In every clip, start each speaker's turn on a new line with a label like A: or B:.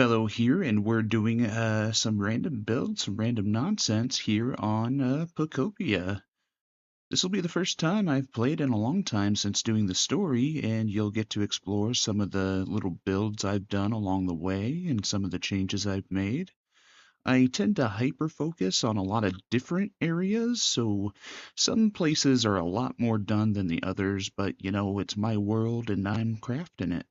A: The.Fellow here, and we're doing some random builds, some random nonsense here on Pokopia. This will be the first time I've played in a long time since doing the story, and you'll get to explore some of the little builds I've done along the way and some of the changes I've made. I tend to hyper-focus on a lot of different areas, so some places are a lot more done than the others, but it's my world and I'm crafting it.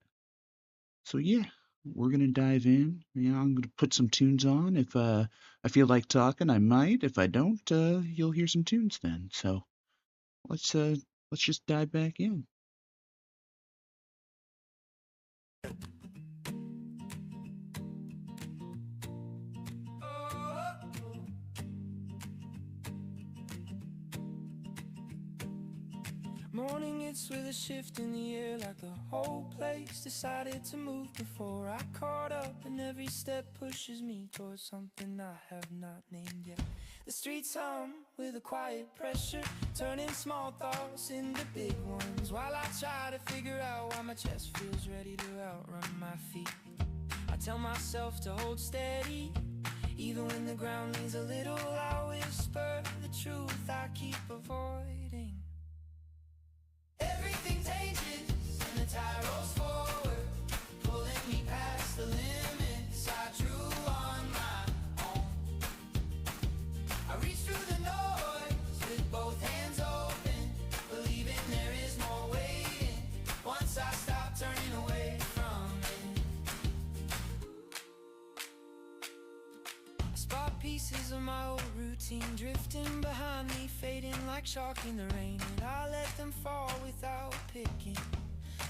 A: So yeah, we're gonna dive in. I'm gonna put some tunes on. If I feel like talking, I might. If I don't, you'll hear some tunes then. So let's uh let's just dive back in.
B: Morning hits with a shift in the air, like the whole place decided to move before I caught up, and every step pushes me towards something I have not named yet. The streets hum with a quiet pressure, turning small thoughts into big ones, while I try to figure out why my chest feels ready to outrun my feet. I tell myself to hold steady, even when the ground needs a little. I whisper the truth I keep avoiding. Everything changes and the tide rolls forward, pulling me past the limits I drew on my own. I reach through the noise with both hands open, believing there is more waiting once I stop turning away from it. I spot pieces of my old routine drifting behind me, fading like chalk in the rain, and I let them fall without picking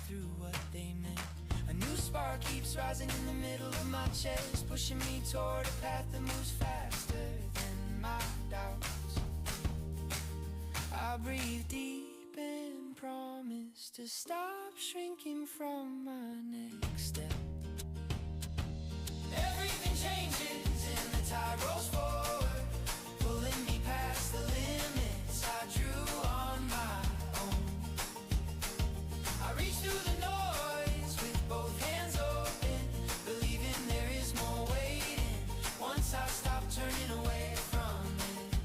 B: through what they meant. A new spark keeps rising in the middle of my chest, pushing me toward a path that moves faster than my doubts. I breathe deep and promise to stop shrinking from my next step. Everything changes and the tide rolls forward, pulling me past the limits I drew on my own. I reach through the noise with both hands open, believing there is more waiting once I stop turning away from it.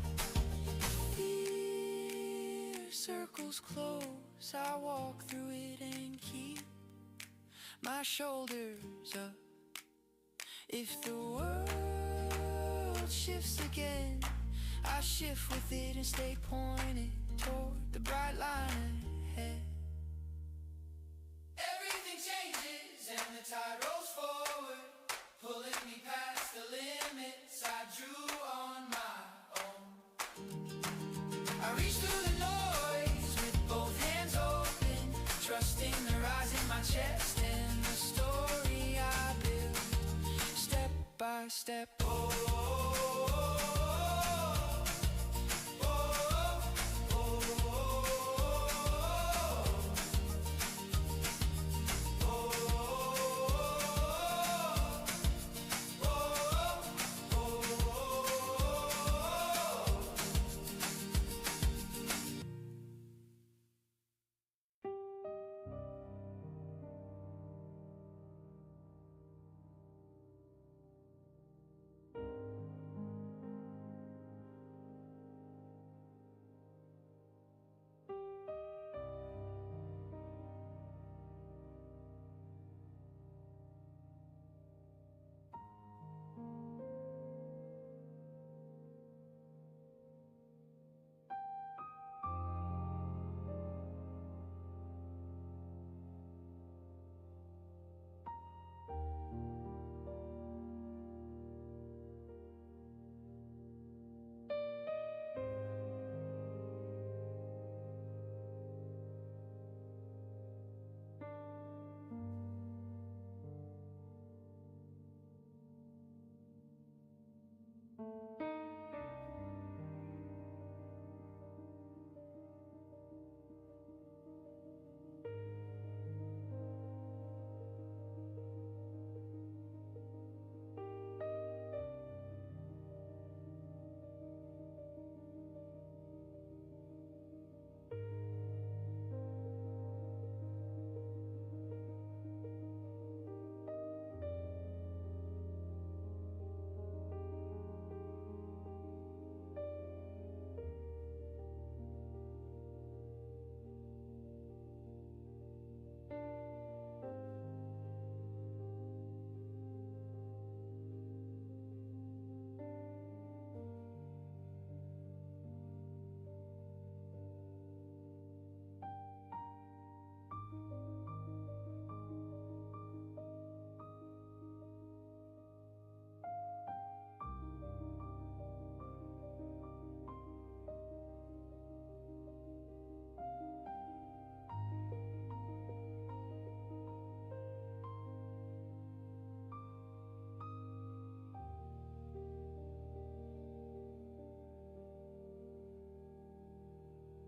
B: Fear circles close, I walk through it and keep my shoulders up. If the world shifts again, I shift with it and stay pointed toward the bright line ahead. Everything changes and the tide rolls forward, pulling me past the limits I drew on my own. I reach through the noise with both hands open, trusting the rise in my chest and the story I build step by step.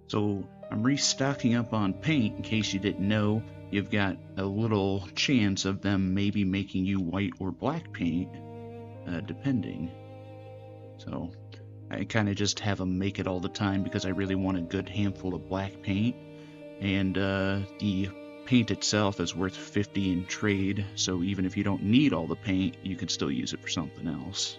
A: So I'm restocking up on paint in case you didn't know. You've got a little chance of them maybe making you white or black paint, depending. So I kind of just have them make it all the time because I really want a good handful of black paint. And the paint itself is worth 50 in trade, so even if you don't need all the paint, you can still use it for something else.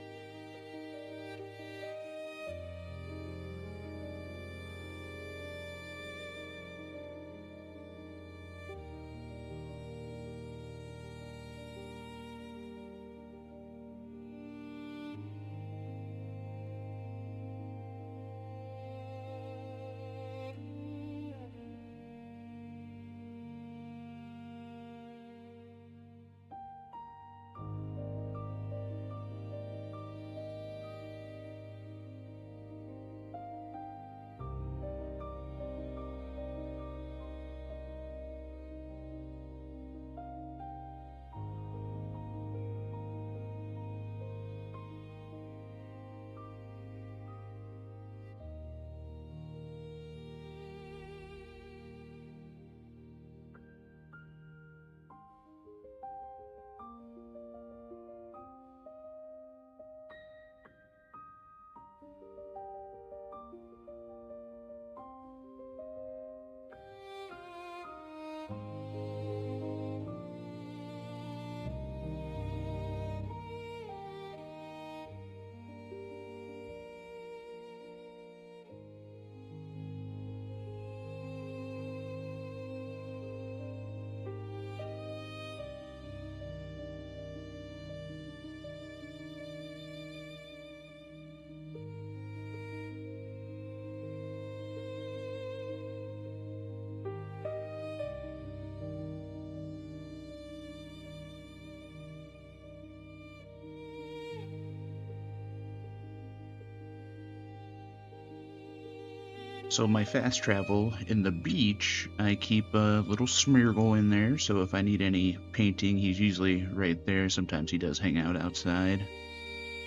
A: So my fast travel in the beach, I keep a little Smeargle in there, so if I need any painting, he's usually right there. Sometimes he does hang out outside.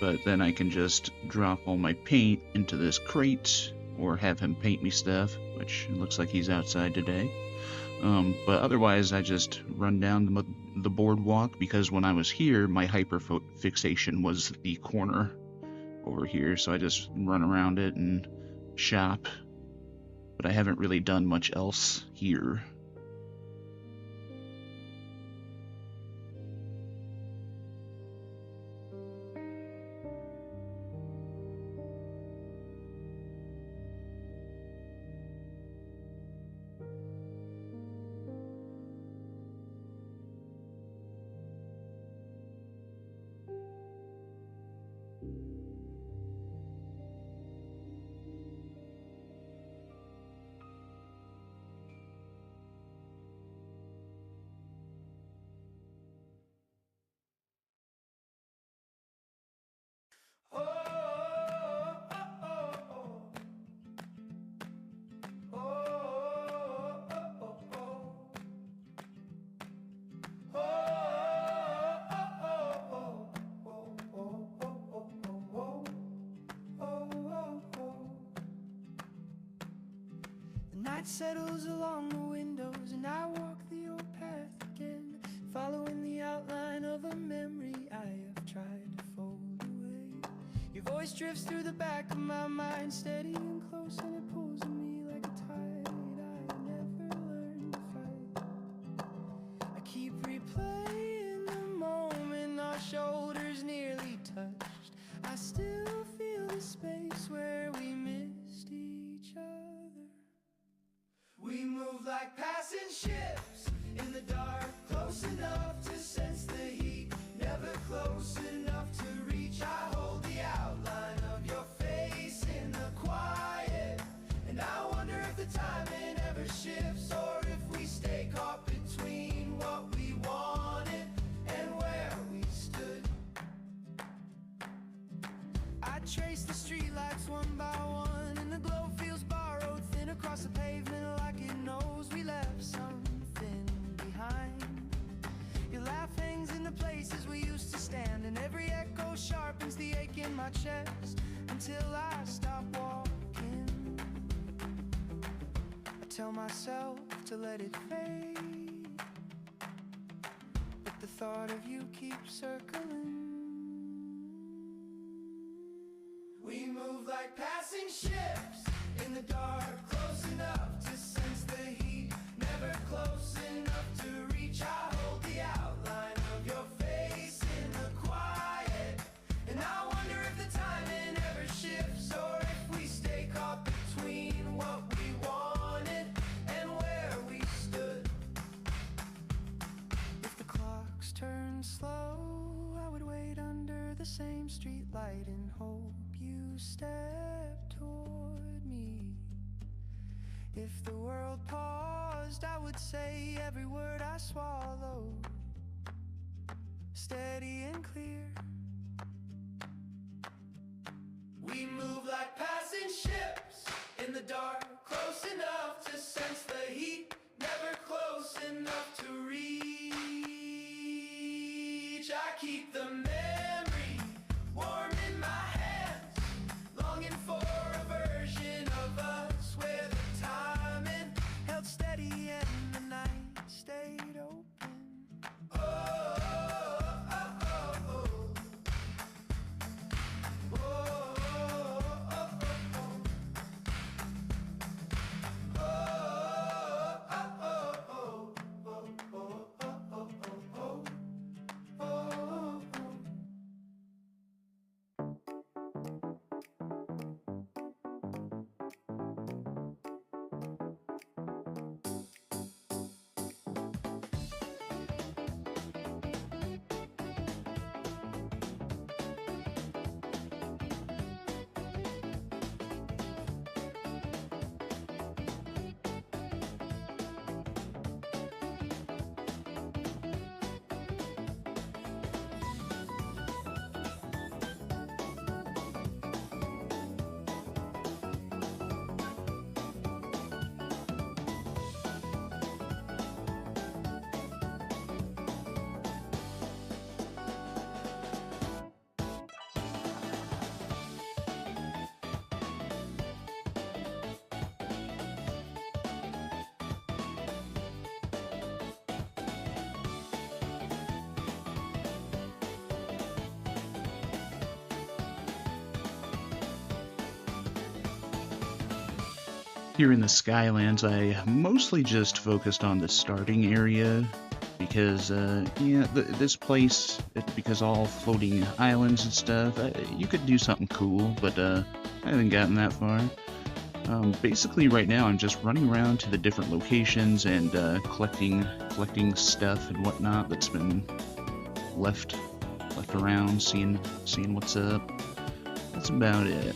A: But then I can just drop all my paint into this crate, or have him paint me stuff, which looks like he's outside today. But otherwise, I just run down the boardwalk, because when I was here, my hyperfixation was the corner over here, so I just run around it and shop. But I haven't really done much else here.
B: Night settles along the windows and I walk the old path again, following the outline of a memory I have tried to fold away. Your voice drifts through the back of my mind, steady and close, and it pulls at me like a tide I never learned to fight. I keep replaying the moment our shoulders nearly touched. I still feel the space where we missed each other. We move like passing ships in the dark, close enough to sense the heat, never close enough to reach. I hold the outline of your face in the quiet, and I wonder if the timing ever shifts, or if we stay caught between what we wanted and where we stood. I trace the streetlights one by one, and the glow feels borrowed, thin across the pavement, like it knows we left something behind. Your laugh hangs in the places we used to stand, and every echo sharpens the ache in my chest until I stop walking. tell myself to let it fade, but the thought of you keeps circling. We move like passing ships in the dark, close enough to sense the heat, never close enough to reach. I hold the outline of your face in the quiet, and I wonder if the timing ever shifts, or if we stay caught between what we wanted and where we stood. If the clocks turn slow, I would wait under the same street light and hope you step toward me. If the world paused, I would say every word I swallowed, steady and clear. We move like passing ships in the dark, close enough to sense the heat, never close enough to reach. I keep the memory warm in my hands, longing for a version of us where the timing held steady and the night stayed open. Oh, oh, oh, oh, oh. Oh,
A: Here in the Skylands, I mostly just focused on the starting area because, yeah, this place, because all floating islands and stuff, you could do something cool, but I haven't gotten that far. Basically, right now, I'm just running around to the different locations and collecting stuff and whatnot that's been left around, seeing what's up. That's about it.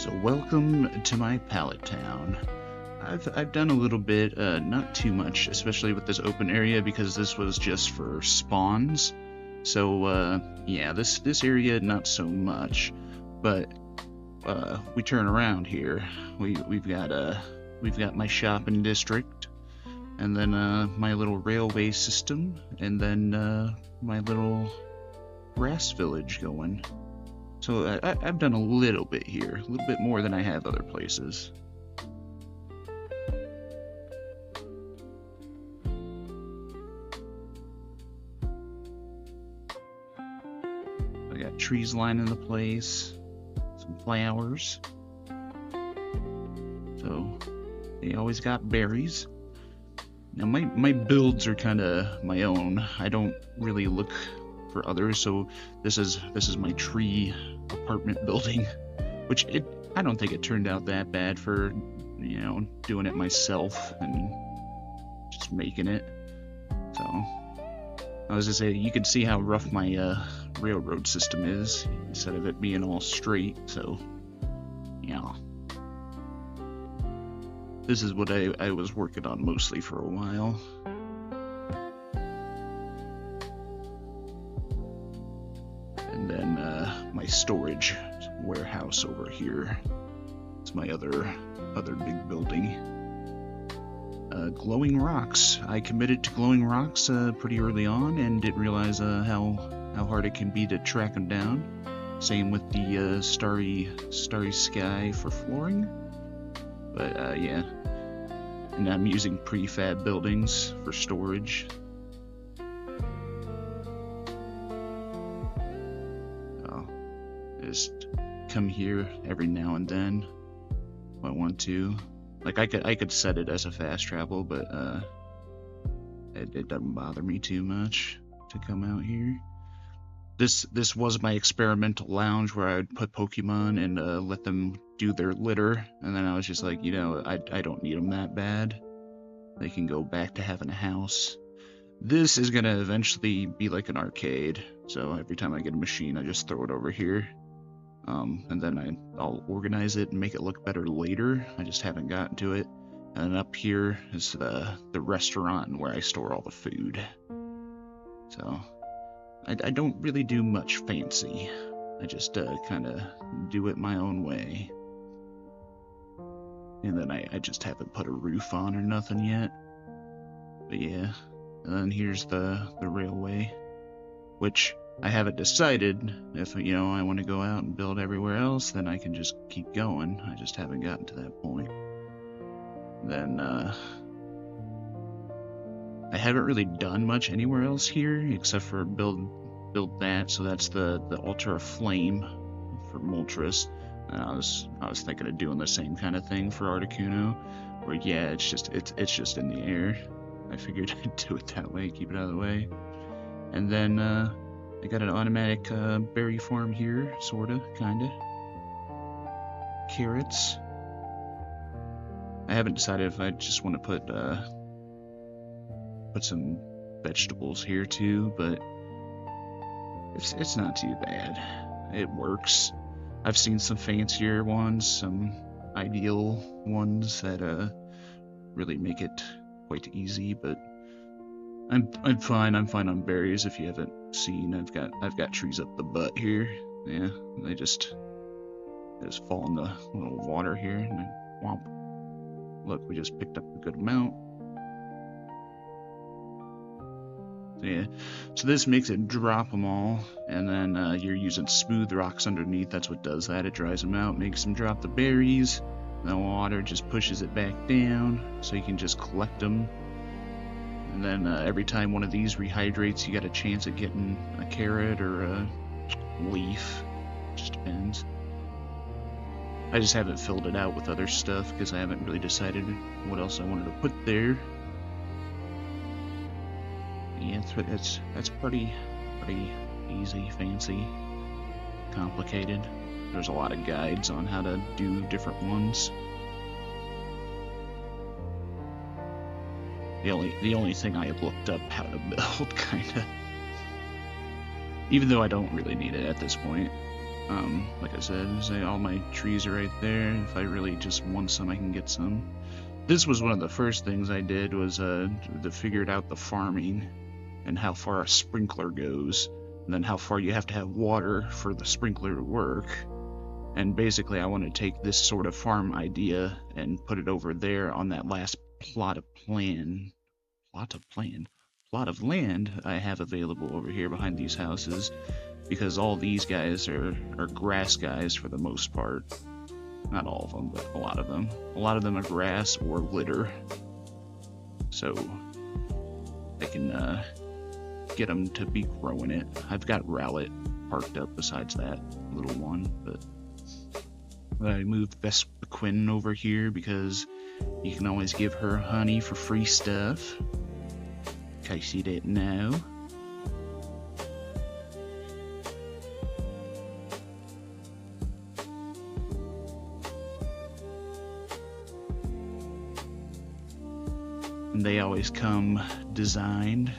A: So welcome to my pallet town. I've done a little bit, not too much, especially with this open area because this was just for spawns. So yeah, this area not so much, but we turn around here. We've got my shopping district, and then my little railway system, and then my little grass village going. So I've done a little bit here, a little bit more than I have other places. I got trees lining the place, some flowers. So they always got berries. Now my builds are kind of my own. I don't really look for others, so this is my tree apartment building, which I don't think it turned out that bad for, you know, doing it myself and just making it. So I was gonna say, you can see how rough my railroad system is instead of it being all straight. So yeah, this is what I was working on mostly for a while. And then my storage warehouse over here. It's my other big building. Glowing rocks. I committed to glowing rocks pretty early on and didn't realize how hard it can be to track them down. Same with the starry sky for flooring. But yeah, and I'm using prefab buildings for storage. Just come here every now and then if I want to. Like I could set it as a fast travel, but it doesn't bother me too much to come out here. This was my experimental lounge where I would put Pokemon and let them do their litter, and then I was just like, you know, I don't need them that bad. They can go back to having a house. This is gonna eventually be like an arcade, so every time I get a machine, I just throw it over here. And then I'll organize it and make it look better later. I just haven't gotten to it. And up here is the restaurant where I store all the food. So I don't really do much fancy. I just kind of do it my own way. And then I just haven't put a roof on or nothing yet. But yeah. And then here's the railway, which I haven't decided if, you know, I want to go out and build everywhere else, then I can just keep going. I just haven't gotten to that point. Then, I haven't really done much anywhere else here, except for build that, so that's the Altar of Flame for Moltres. And I was thinking of doing the same kind of thing for Articuno, where yeah, it's just in the air. I figured I'd do it that way, keep it out of the way. And then, I got an automatic berry farm here, sorta, kinda. Carrots. I haven't decided if I just want to put some vegetables here too, but it's not too bad. It works. I've seen some fancier ones, some ideal ones that really make it quite easy, but I'm fine. I'm fine on berries. If you haven't seen, I've got trees up the butt here. Yeah, they just fall in the little water here, and then whomp. Look, we just picked up a good amount. So yeah, so this makes it drop them all, and then you're using smooth rocks underneath. That's what does that. It dries them out, makes them drop the berries. And the water just pushes it back down, so you can just collect them. And then every time one of these rehydrates, you got a chance at getting a carrot or a leaf. Just depends. I just haven't filled it out with other stuff because I haven't really decided what else I wanted to put there. Yeah, that's pretty easy, fancy, complicated. There's a lot of guides on how to do different ones. The only thing I have looked up how to build, kinda. Even though I don't really need it at this point. Like I said, all my trees are right there. If I really just want some, I can get some. This was one of the first things I did, was to figured out the farming and how far a sprinkler goes, and then how far you have to have water for the sprinkler to work. And basically I want to take this sort of farm idea and put it over there on that last plot of land I have available over here behind these houses, because all these guys are grass guys for the most part. Not all of them, but a lot of them. A lot of them are grass or litter. So I can get them to be growing it. I've got Rowlet parked up besides that little one, but I moved Vespiquen over here because you can always give her honey for free stuff. In case you didn't know. And they always come designed.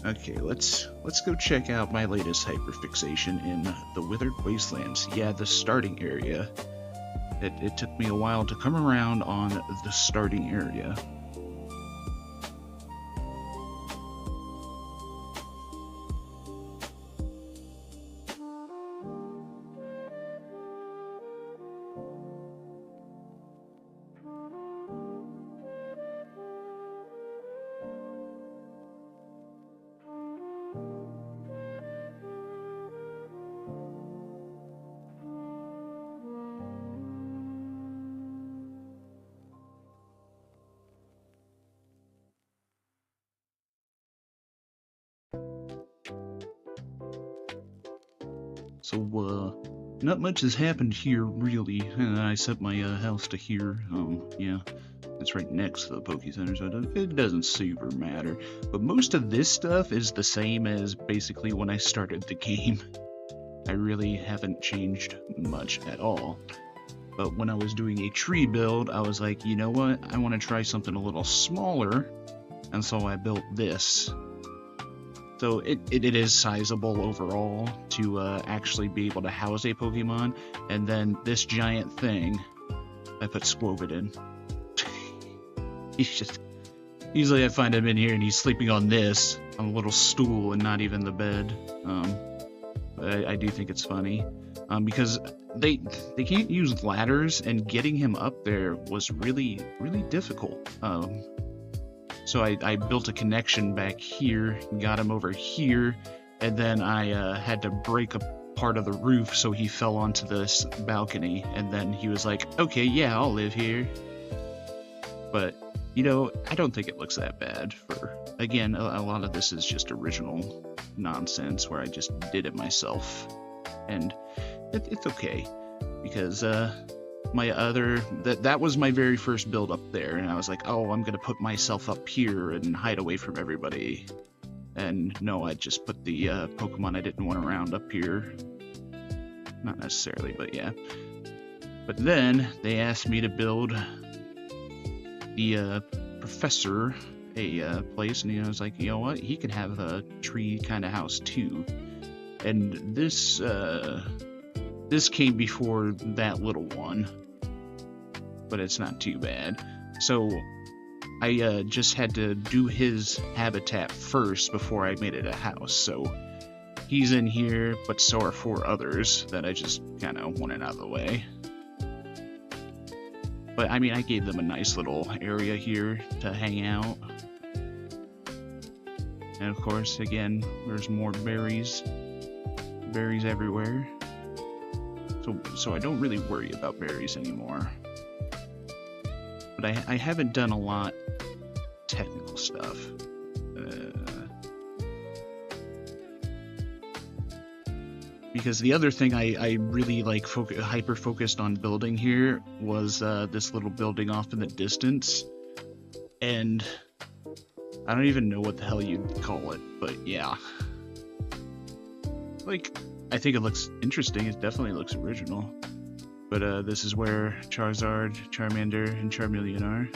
A: Okay, let's go check out my latest hyperfixation in the Withered Wastelands. Yeah, the starting area. It took me a while to come around on the starting area. So, not much has happened here, really. I set my house to here. Yeah, it's right next to the Poke Center, so it doesn't super matter. But most of this stuff is the same as basically when I started the game. I really haven't changed much at all. But when I was doing a tree build, I was like, you know what? I want to try something a little smaller, and so I built this. So it is sizable overall to actually be able to house a Pokemon, and then this giant thing, I put Squovid in. Usually I find him in here and he's sleeping on this, on a little stool and not even the bed. But I do think it's funny, because they can't use ladders, and getting him up there was really difficult. So I built a connection back here, got him over here, and then I had to break a part of the roof so he fell onto this balcony, and then he was like, okay, yeah, I'll live here. But, you know, I don't think it looks that bad. For again, a lot of this is just original nonsense where I just did it myself, and it's okay, because that was my very first build up there, and I was like, oh, I'm gonna put myself up here and hide away from everybody. And no, I just put the Pokemon I didn't want around up here. Not necessarily, but yeah. But then they asked me to build the professor a place, and I was like, you know what, he can have a tree kind of house too. And this came before that little one, but it's not too bad. So I just had to do his habitat first before I made it a house. So he's in here, but so are 4 others that I just kind of wanted out of the way. But I mean, I gave them a nice little area here to hang out. And of course, again, there's more berries everywhere. So I don't really worry about berries anymore. But I haven't done a lot technical stuff. Because the other thing I really like hyper focused on building here was this little building off in the distance, and I don't even know what the hell you'd call it, but yeah, like I think it looks interesting. It definitely looks original. But this is where Charizard, Charmander, and Charmeleon are,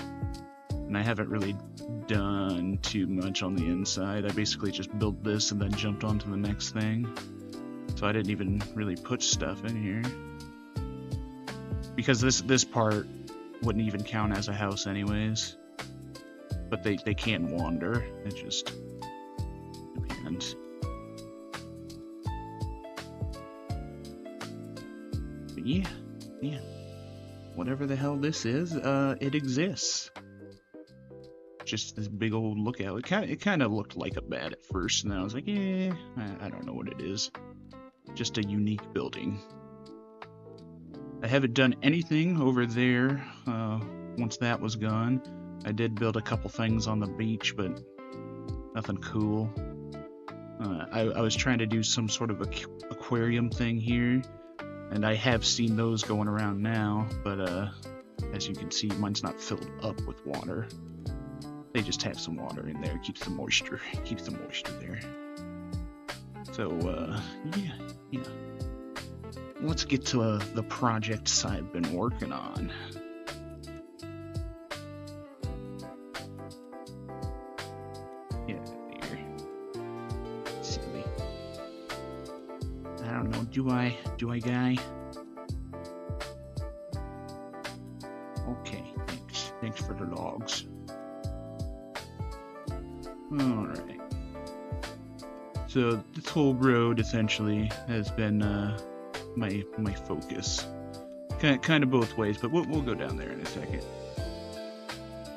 A: and I haven't really done too much on the inside. I basically just built this and then jumped on to the next thing. So I didn't even really put stuff in here. Because this part wouldn't even count as a house anyways. But they can't wander. It just depends. But yeah. Whatever the hell this is, it exists. Just this big old lookout. It kind of looked like a bat at first, and then I was like, I don't know what it is. Just a unique building. I haven't done anything over there once that was gone. I did build a couple things on the beach, but nothing cool. I was trying to do some sort of aquarium thing here, and I have seen those going around now, but as you can see, mine's not filled up with water. They just have some water in there, keeps the moisture there. So, yeah. Let's get to the projects I've been working on. Yeah, here. Silly. I don't know, do I, guy? Okay, thanks. Thanks for the logs. Alright. So this whole road essentially has been my focus. Kind of both ways, but we'll go down there in a second.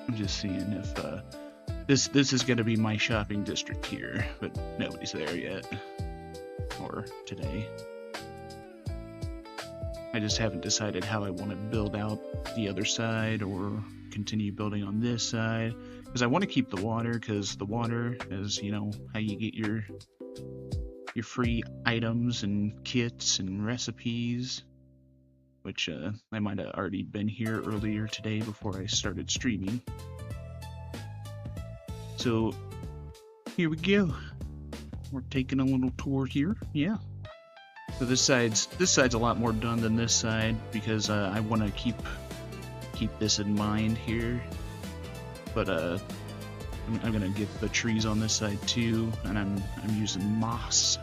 A: I'm just seeing if this is gonna be my shopping district here, but nobody's there yet. Or today. I just haven't decided how I want to build out the other side or continue building on this side. Because I want to keep the water, because the water is, you know, how you get your free items and kits and recipes. Which I might have already been here earlier today before I started streaming. So here we go. We're taking a little tour here. Yeah. So this side's a lot more done than this side because I want to keep this in mind here. But I'm gonna get the trees on this side too, and I'm using moss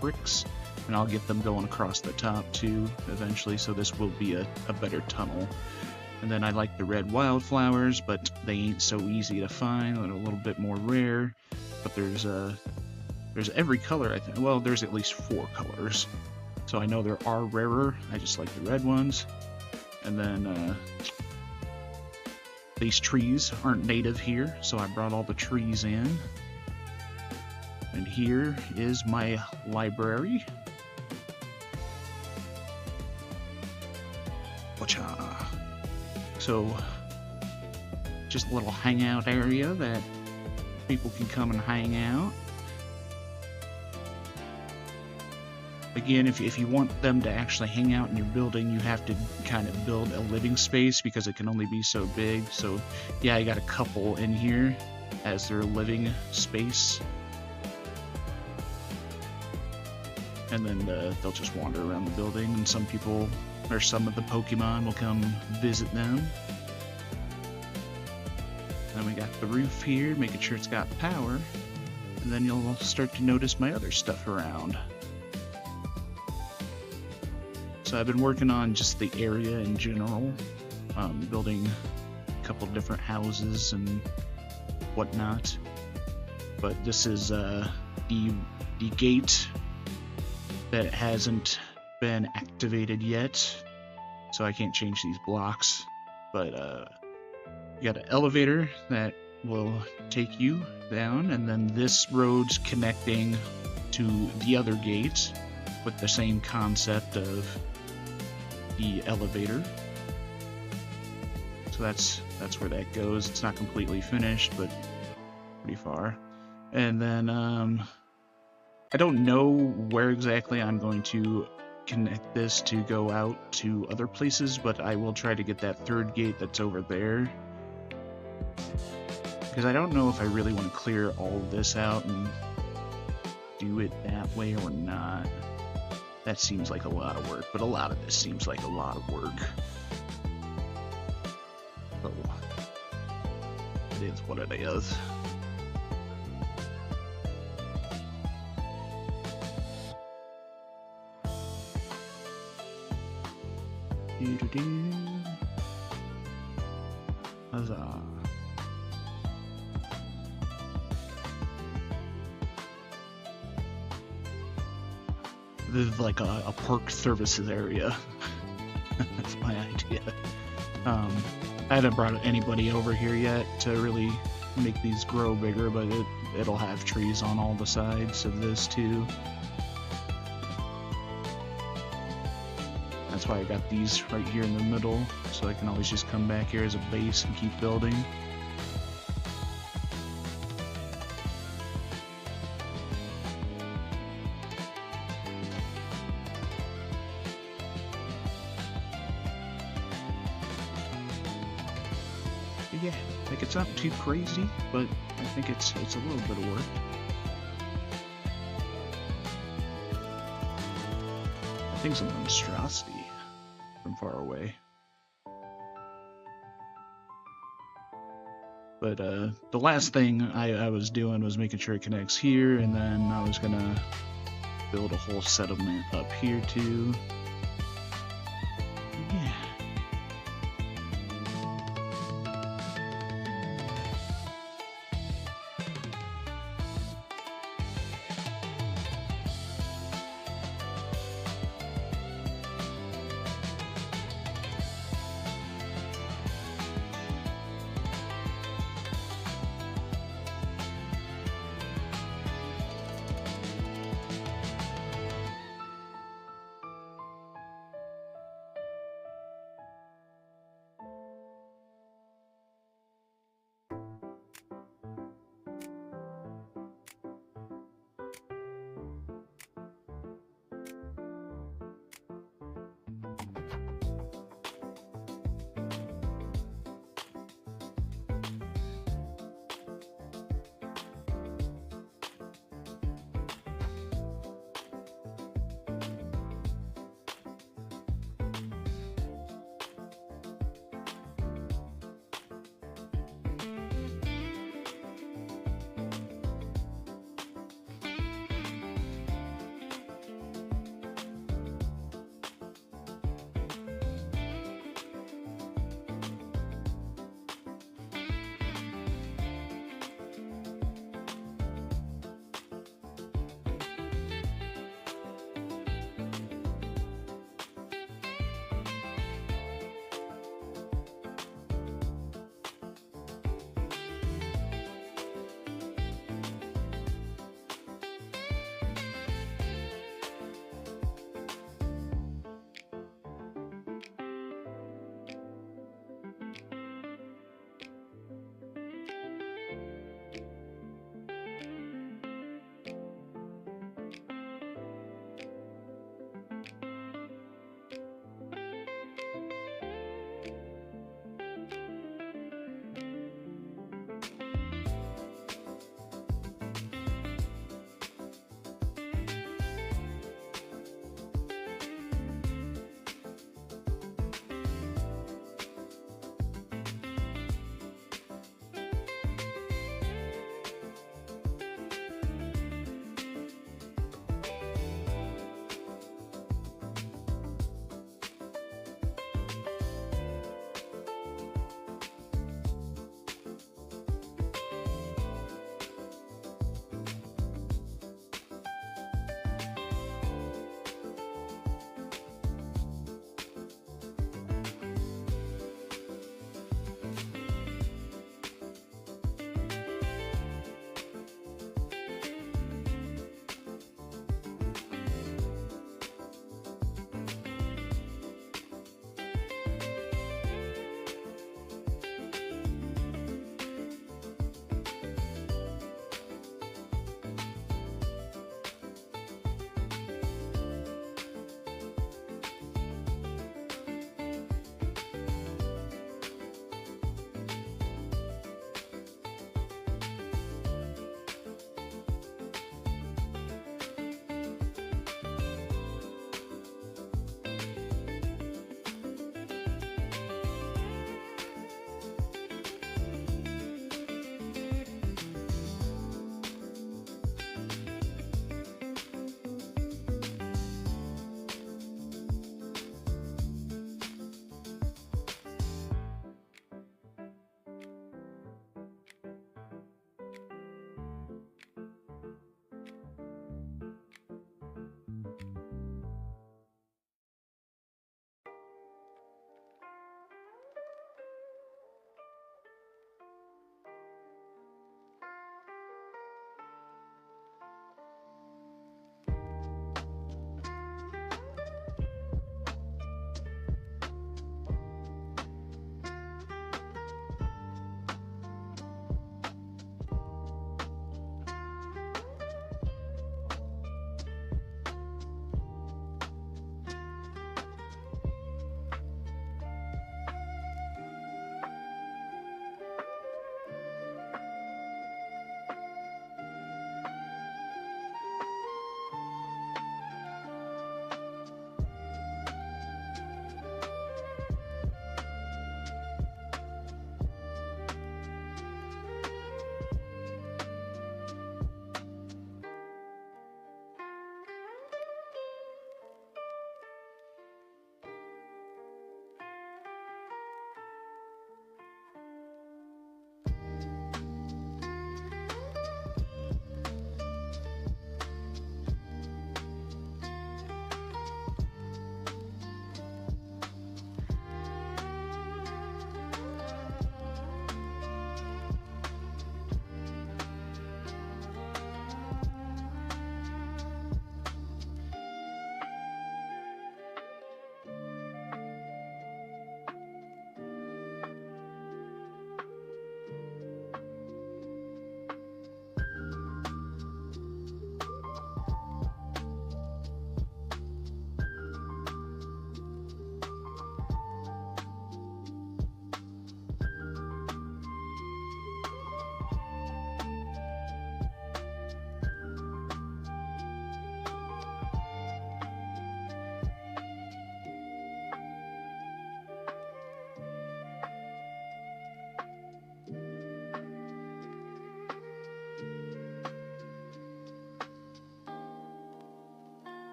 A: bricks, and I'll get them going across the top too eventually. So this will be a better tunnel. And then I like the red wildflowers, but they ain't so easy to find. They're a little bit more rare. But there's every color, I think. Well, there's at least 4 colors. So I know there are rarer. I just like the red ones. And then these trees aren't native here, so I brought all the trees in. And here is my library. So, just a little hangout area that people can come and hang out. Again, if you want them to actually hang out in your building, you have to kind of build a living space because it can only be so big. So, yeah, I got a couple in here as their living space. And then they'll just wander around the building, and some people, or some of the Pokemon will come visit them. Then we got the roof here, making sure it's got power. And then you'll start to notice my other stuff around. So I've been working on just the area in general, building a couple different houses and whatnot. But this is the gate that hasn't been activated yet, so I can't change these blocks. But you got an elevator that will take you down, and then this road's connecting to the other gate with the same concept of the elevator. So that's where that goes. It's not completely finished, but pretty far. And then I don't know where exactly I'm going to connect this to go out to other places, but I will try to get that third gate that's over there. Because I don't know if I really want to clear all of this out and do it that way or not. That seems like a lot of work, but a lot of this seems like a lot of work. So, it is what it is. Huzzah. This is like a park services area. That's my idea. I haven't brought anybody over here yet to really make these grow bigger, but it'll have trees on all the sides of this too. That's why I got these right here in the middle, so I can always just come back here as a base and keep building. But yeah, like it's not too crazy, but I think it's a little bit of work. I think it's a monstrosity from far away. But the last thing I was doing was making sure it connects here, and then I was gonna build a whole settlement up here too. Yeah.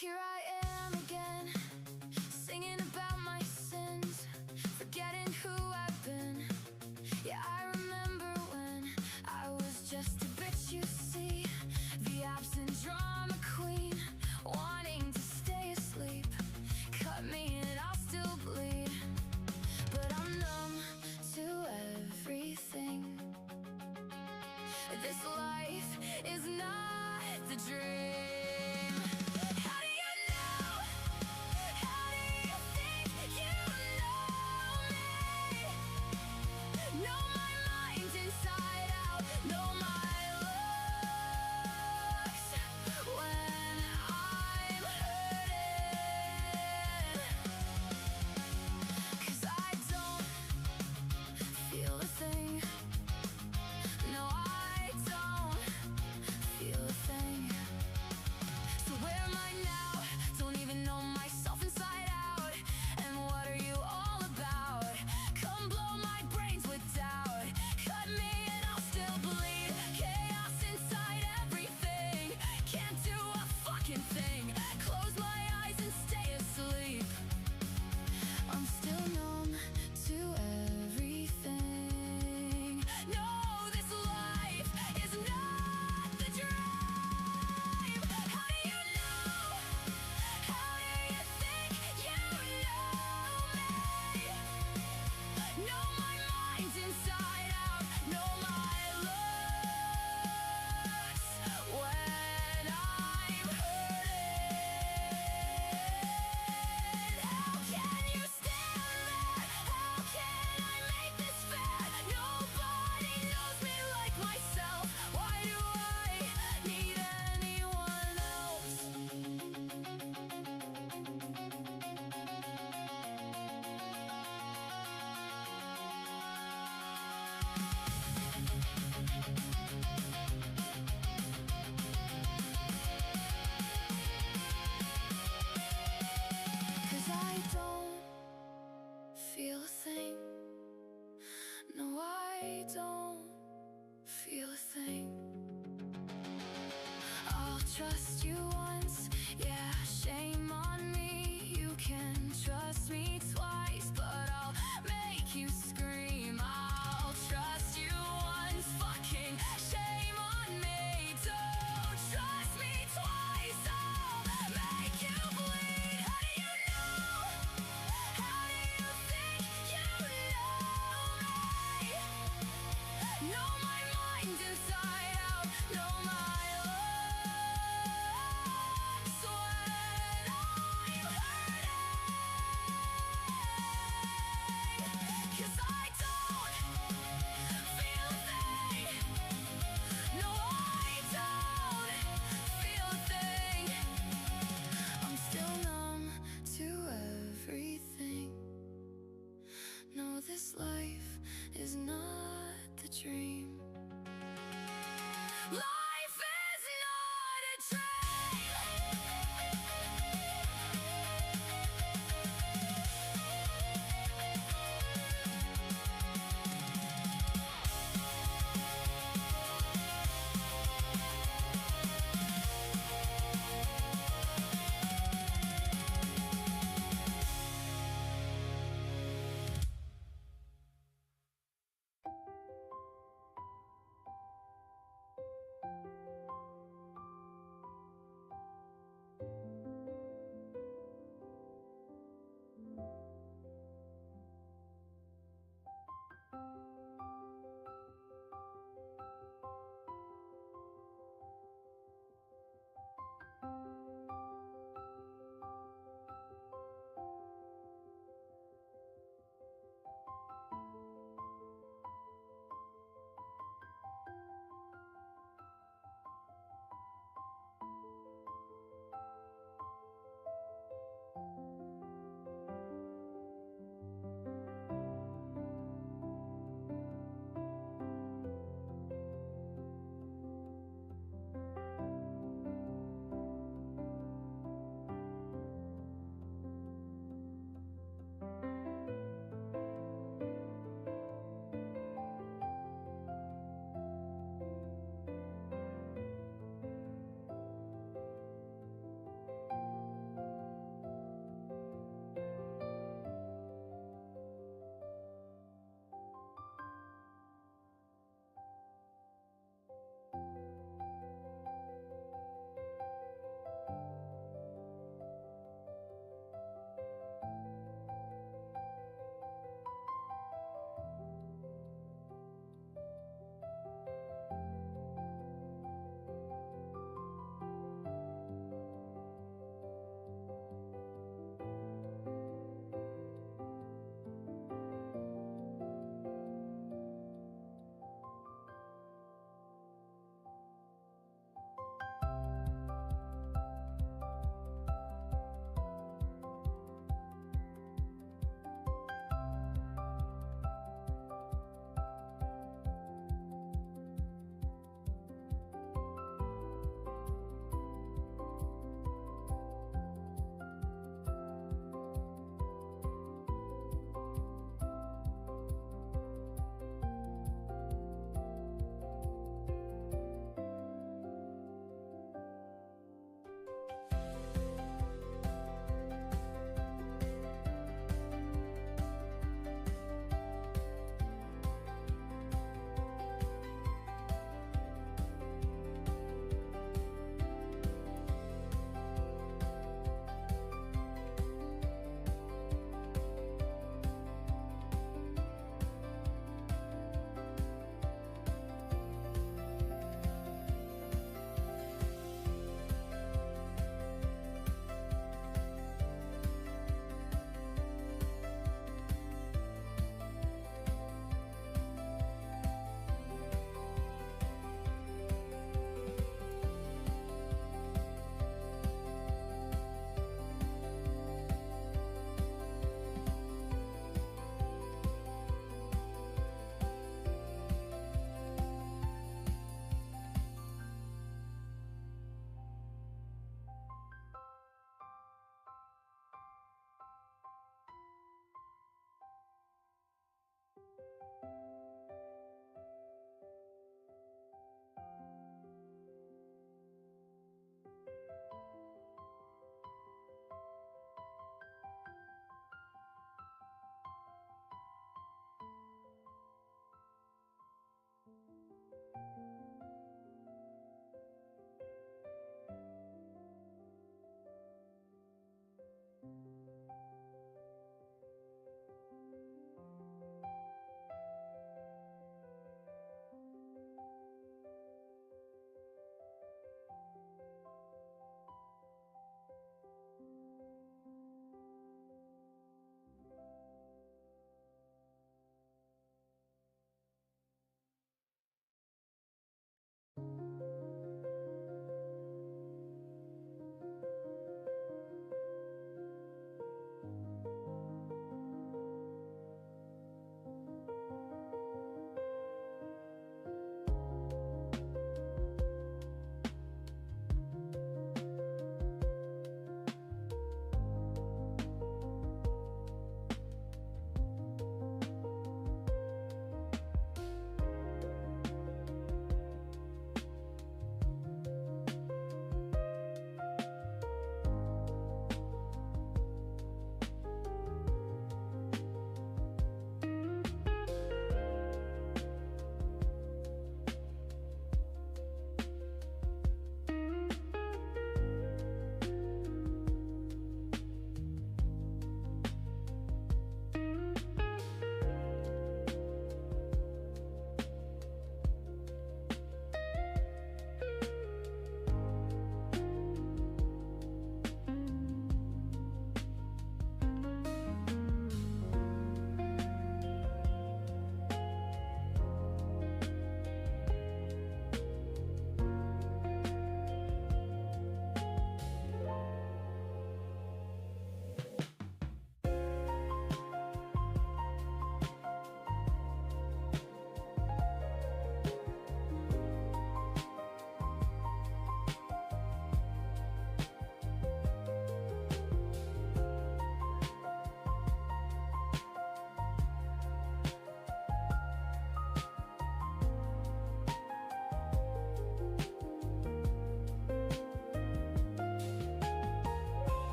B: Here I am again, singing about my sins, forgetting who I've been. Yeah, I remember when I was just a bitch, you see, the absent drama queen, wanting to stay asleep. Cut me and I'll still bleed, but I'm numb to everything. This life is not the dream. How do you know? How do you think you know me? Know my mind inside out, know my looks when I'm hurting. 'Cause I don't feel a thing. No, I don't feel a thing. So where am I now? Don't even know myself inside out. And what are you all about? Come blow my brains with doubt. Cut me and I'll still bleed. Chaos inside everything. Can't do a fucking thing. Close my eyes and stay asleep. I'm still numb to everything. No, this life is not the dream. How do you know? How do you think you know me? Know my mind inside out, know my looks when I'm hurting. How can you stand there? How can I make this fair? Nobody knows me like myself. Why do I need anyone else? Cause I don't feel a thing. No, I don't feel a thing. I'll trust you once, yeah, shame on me. You can trust me twice, but I'll make you scream. I'll trust you once, fucking shame on me. Don't trust me twice, I'll make you bleed. How do you know? How do you think you know me? Know my mind inside out, know my looks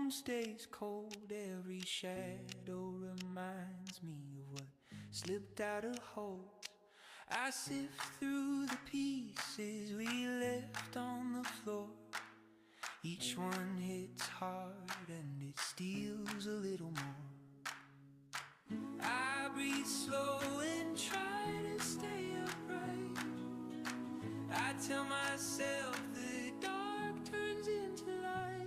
B: room stays cold, every shadow reminds me of what slipped out of hold. I sift through the pieces we left on the floor. Each one hits hard and it steals a little more. I breathe slow and try to stay upright. I tell myself the dark turns into light.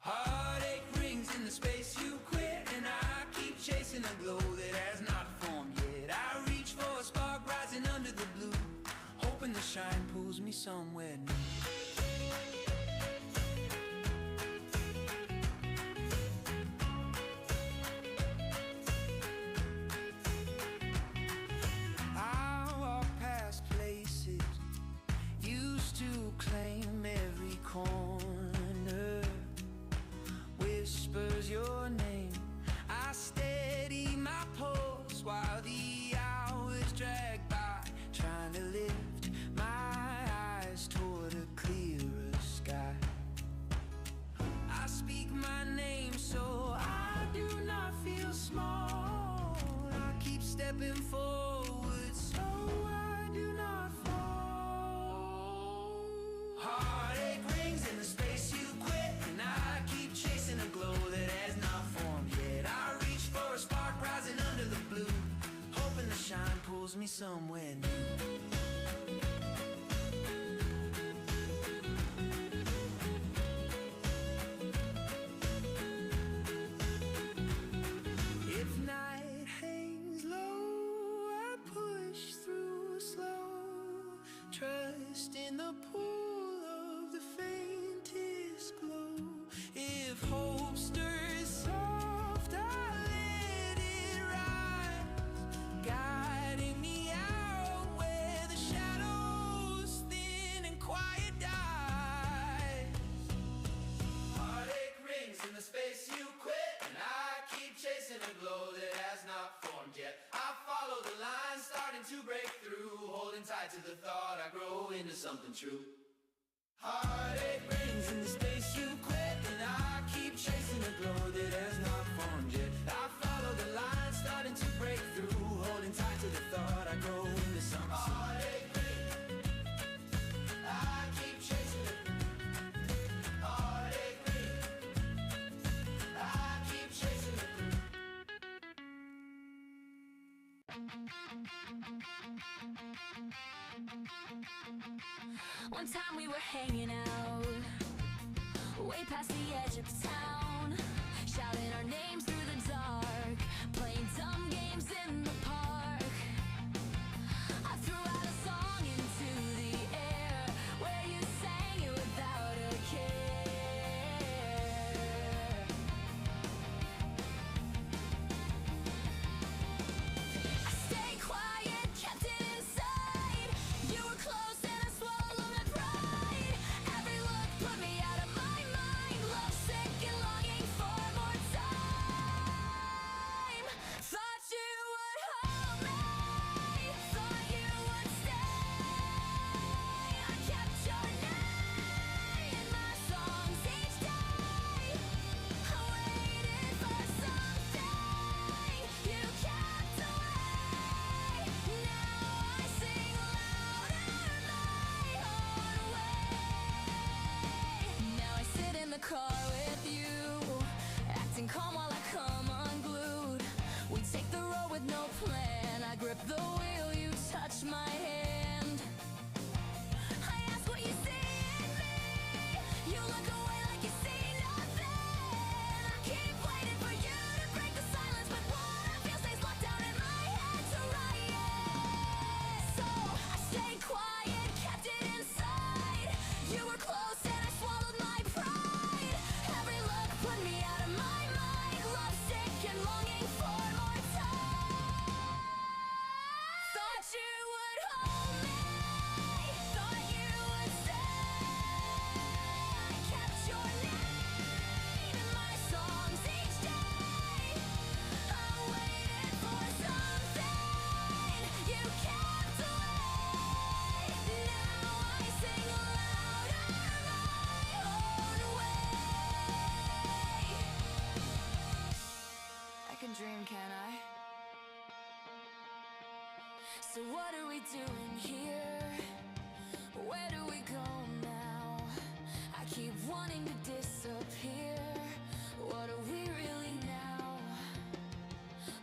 B: Heartache rings in the space you quit, and I keep chasing a glow that has not formed yet. I reach for a spark rising under the blue, hoping the shine pulls me somewhere new. Claim every corner, whispers your name. I steady my pulse while the hours drag by, trying to lift my eyes toward a clearer sky. I speak my name so I do not feel small. I keep stepping forward so I do not fall. Heartache rings in the space you quit, and I keep chasing a glow that has not formed yet. I reach for a spark rising under the blue, hoping the shine pulls me somewhere new. Trust in the pool of the faintest glow. If hope stirs soft, I let it rise, guiding me out where the shadows thin and quiet dies. Heartache rings in the space you quit, and I keep chasing a glow that has not formed yet. I follow the line, starting to break through, holding tight to the thought I grow into something true. Heartache rings in the space you quit, and I keep chasing a glow that has not formed yet. I follow the line, starting to break through, holding tight to the thought I grow into something true. Heartache rings, I keep chasing it. Heartache rings, I keep chasing it.
C: One time we were hanging out, way past the edge of town, shouting our names through the dark, playing dumb games in the park. I threw out a song into the air, where you sang it without a care. I stayed quiet, kept it inside. You were close and I swallowed my pride. Every look put me out of my mind. Love sick and longing. can dream, can I? So what are we doing here? Where do we go now? I keep wanting to disappear. What are we really now?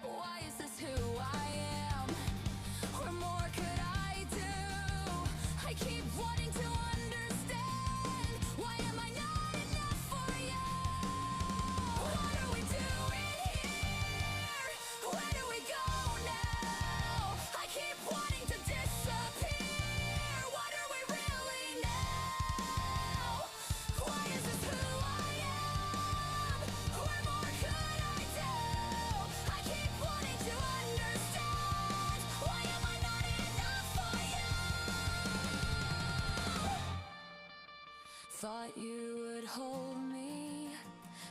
C: Why is this who I am? What more could I do? I keep wanting to understand. Why am I not enough for you? What are we doing here? Where do we go now? I keep wanting to disappear. What are we really now? Why is this who I am? What more could I do? I keep wanting to understand. Why am I not enough for you? Thought you would hold me,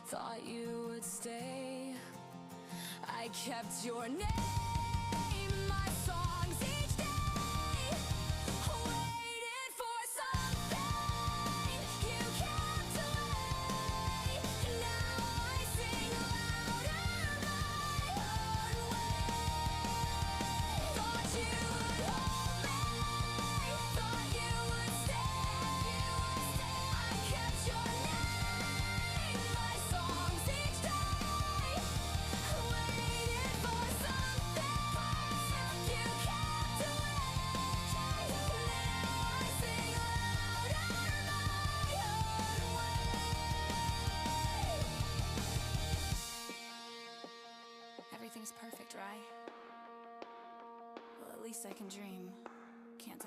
C: thought you would stay. I kept your name, my songs each day. Waited for something you kept away. Now I sing louder my own way. Thought you would hold me, thought you would stay. I kept your name, my songs each day. Waited for something you kept away. Now I sing louder my own way. Everything's perfect, right? Well, at least I can dream, can't I?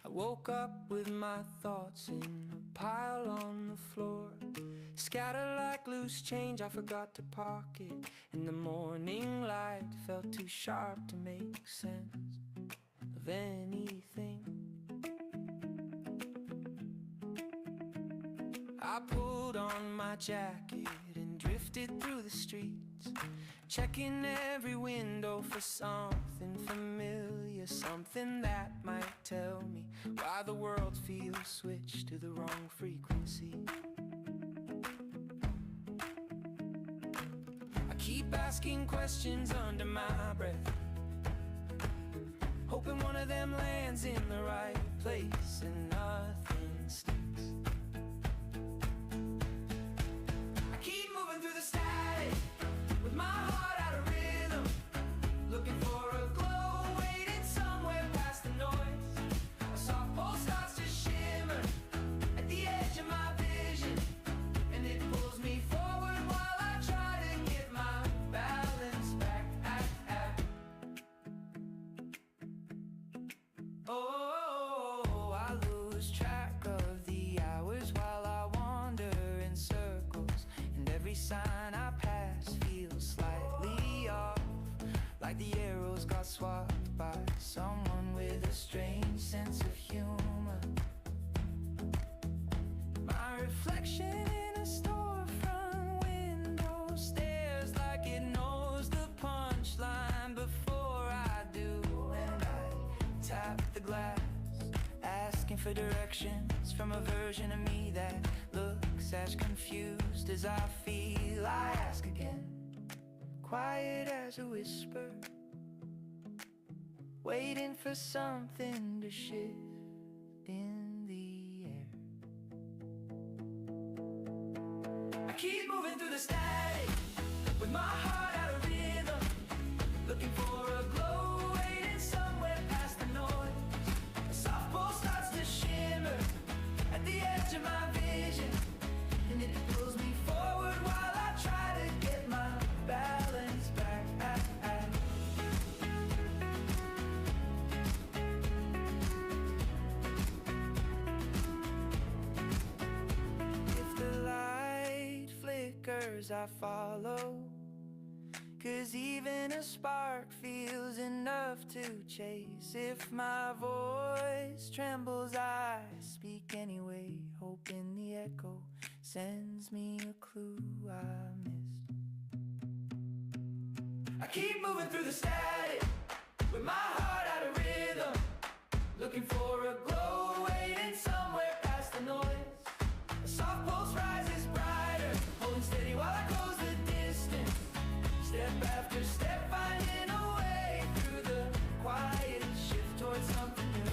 B: I woke up with my thoughts in a pile on the floor, scattered like loose change I forgot to pocket. And the morning light felt too sharp to make sense of anything. I pulled on my jacket and drifted through the streets, checking every window for something familiar, something that might tell me why the world feels switched to the wrong frequency. I keep asking questions under my breath, hoping one of them lands in the right place and nothing sticks. I keep moving through the static with my heart out of rhythm, looking for a glow waiting somewhere past the noise. A soft pulse starts to shimmer at the edge of my vision, and it pulls me forward while I try to get my balance back. Oh, I lose track of the hours while I wander in circles, and every sign I pass feels slightly off, like the arrows got swapped by someone with a strange sense of humor. My reflection in a storefront window stares like it knows the punchline before I do, and I tap the glass, asking for directions from a version of me that looks as confused as I feel. I ask again, quiet as a whisper, waiting for something to shift in the air. I keep moving through the static with my heart out of rhythm, looking for a glow waiting somewhere past the noise. A soft pulse starts to shimmer at the edge of my vision, and it pulls me forward while I try to get my balance back. If the light flickers, I follow, 'cause even a spark feels enough to chase. If my voice trembles, I speak anyway, hoping the echo sends me a clue I missed. I keep moving through the static with my heart out of rhythm, looking for a glow waiting somewhere past the noise. A soft pulse rises brighter, holding steady while I close the distance, step after step finding a way through the quiet shift towards something new.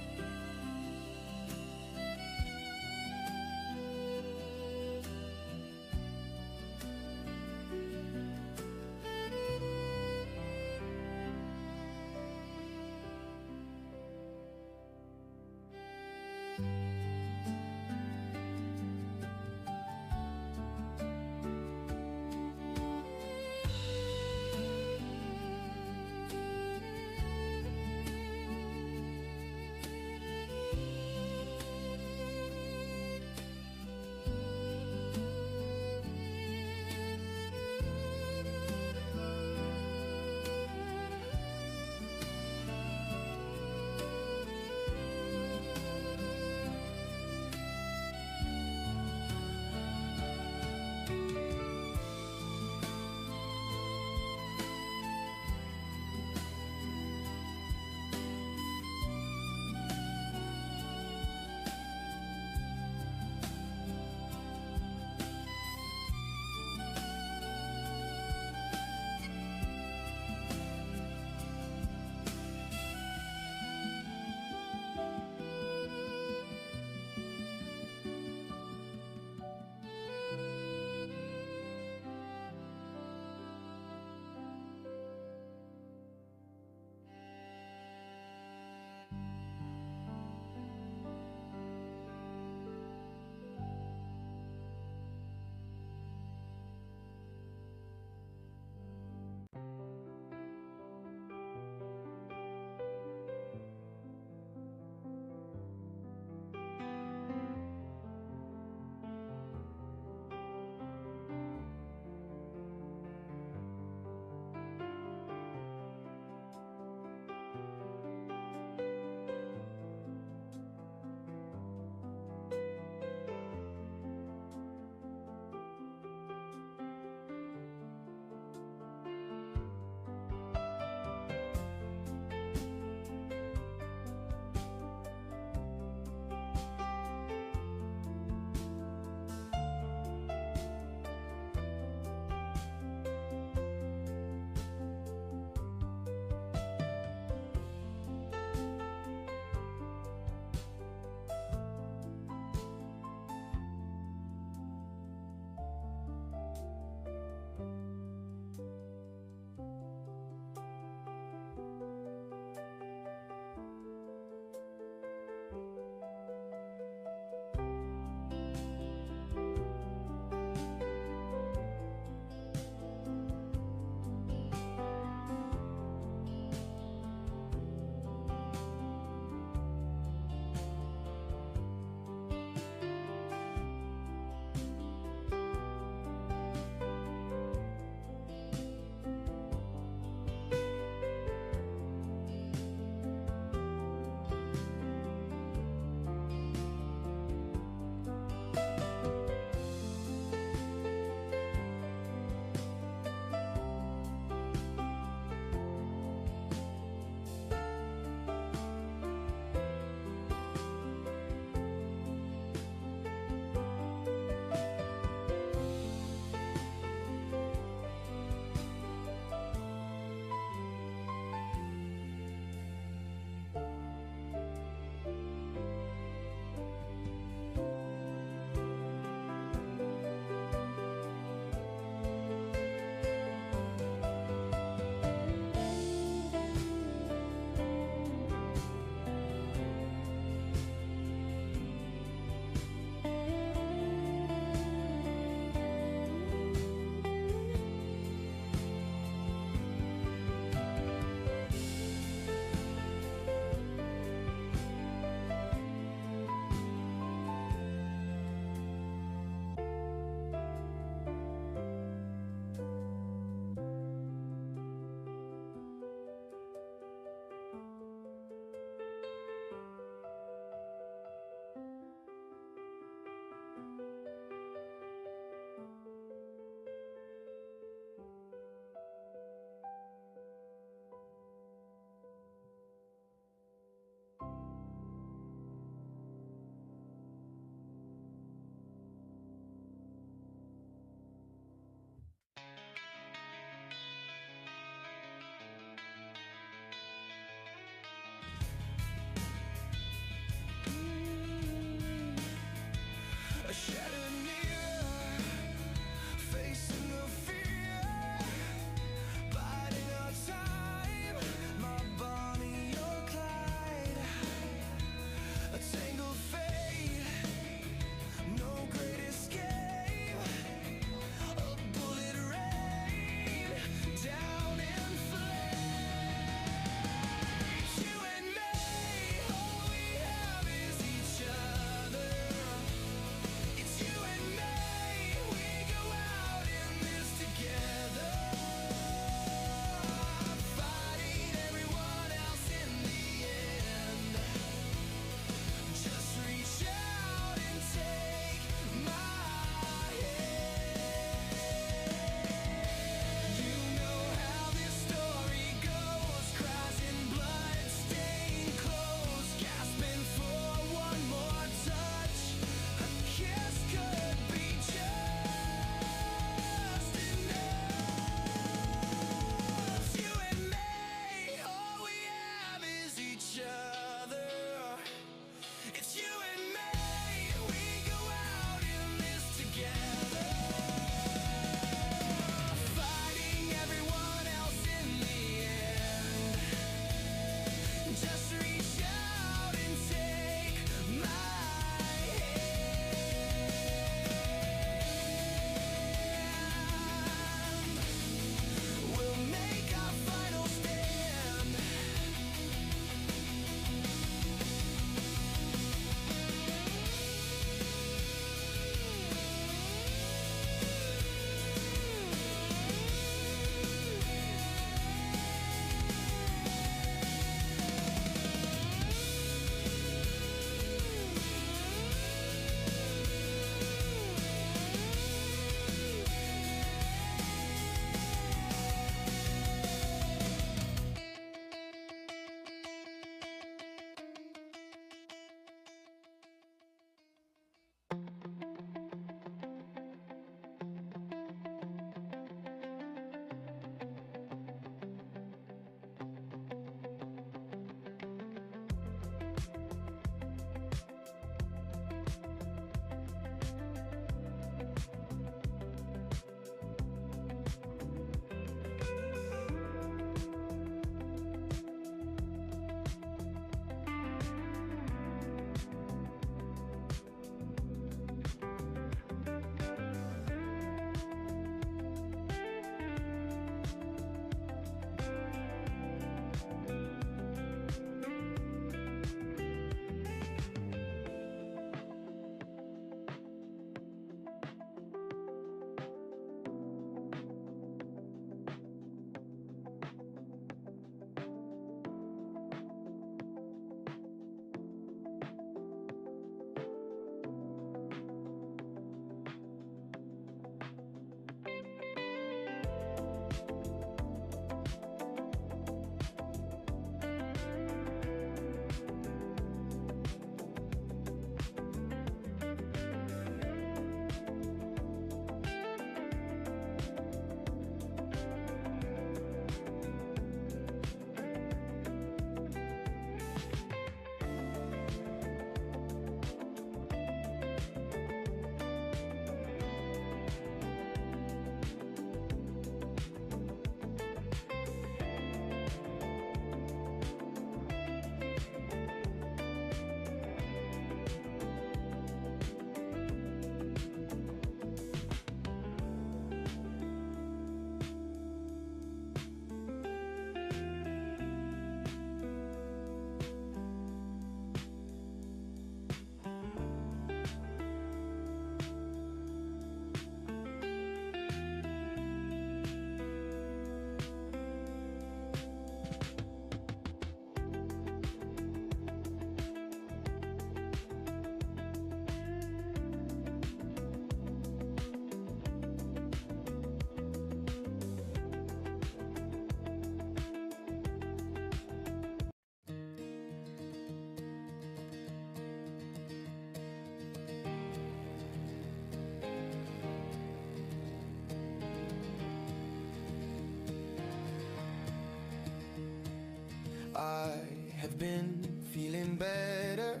B: I have been feeling better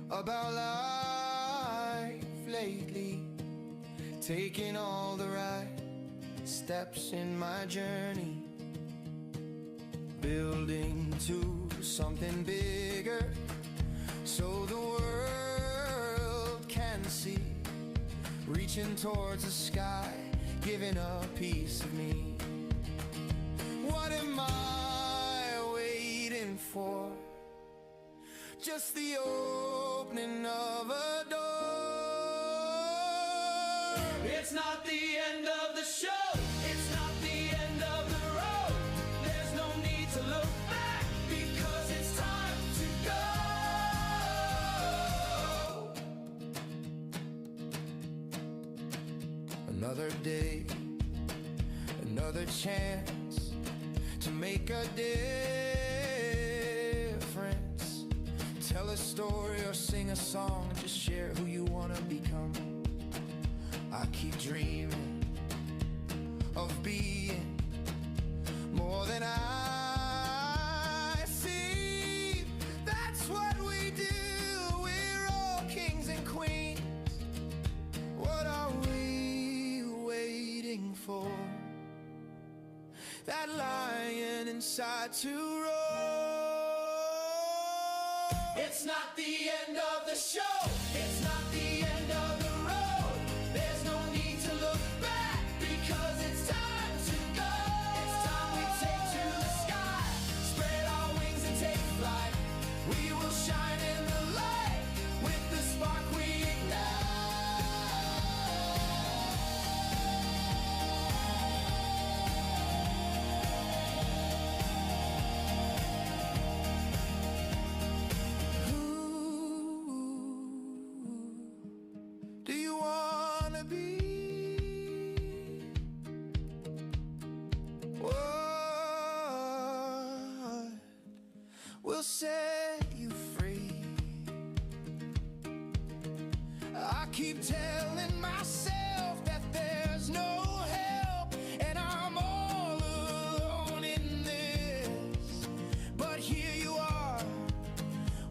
B: about life lately, taking all the right steps in my journey, building to something bigger so the world can see, reaching towards the sky, giving a piece of me. What am I waiting for? Just the opening of a door. It's not the end of the show. It's not the end of the road. There's no need to look back because it's time to go. Another day, another chance to make a difference. Tell a story or sing a song, just share who you want to become. I keep dreaming of being more than I see. That's what we do, we're all kings and queens. What are we waiting for? That lion inside to roar. It's not the end of the show. It's not the end of the road. There's no need to look back because it's time to go. It's time we take to the sky, spread our wings and take flight. We will shine in the light with the spark we ignite. Do you wanna be? What will set you free? I keep telling myself that there's no help and I'm all alone in this. But here you are,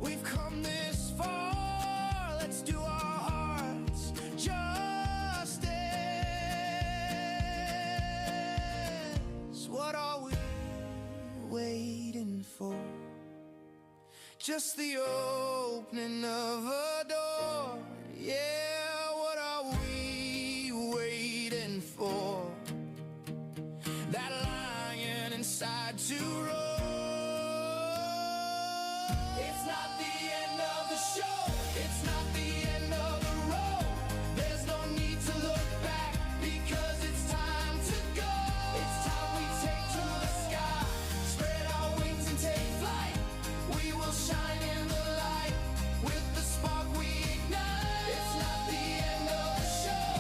B: we've come this far. Let's do our hearts justice. What are we waiting for? Just the opening of a door. Yeah, what are we waiting for? That lion inside to roar. It's not the end of the show. It's not the end of the road. There's no need to look back because it's time to go. It's time we take to the sky, spread our wings and take flight. We will shine in the light with the spark we ignite. It's not the end of the show.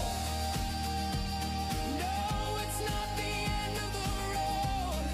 B: No, it's not the end of the road.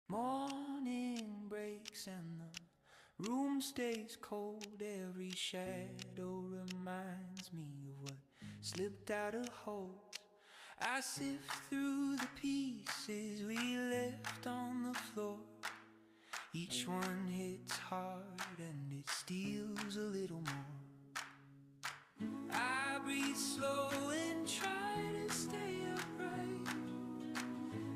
B: Morning breaks and the room stays cold. Every shadow reminds me of what slipped out of hold. I sift through the pieces we left on the floor. Each one hits hard and it steals a little more. I breathe slow and try to stay upright.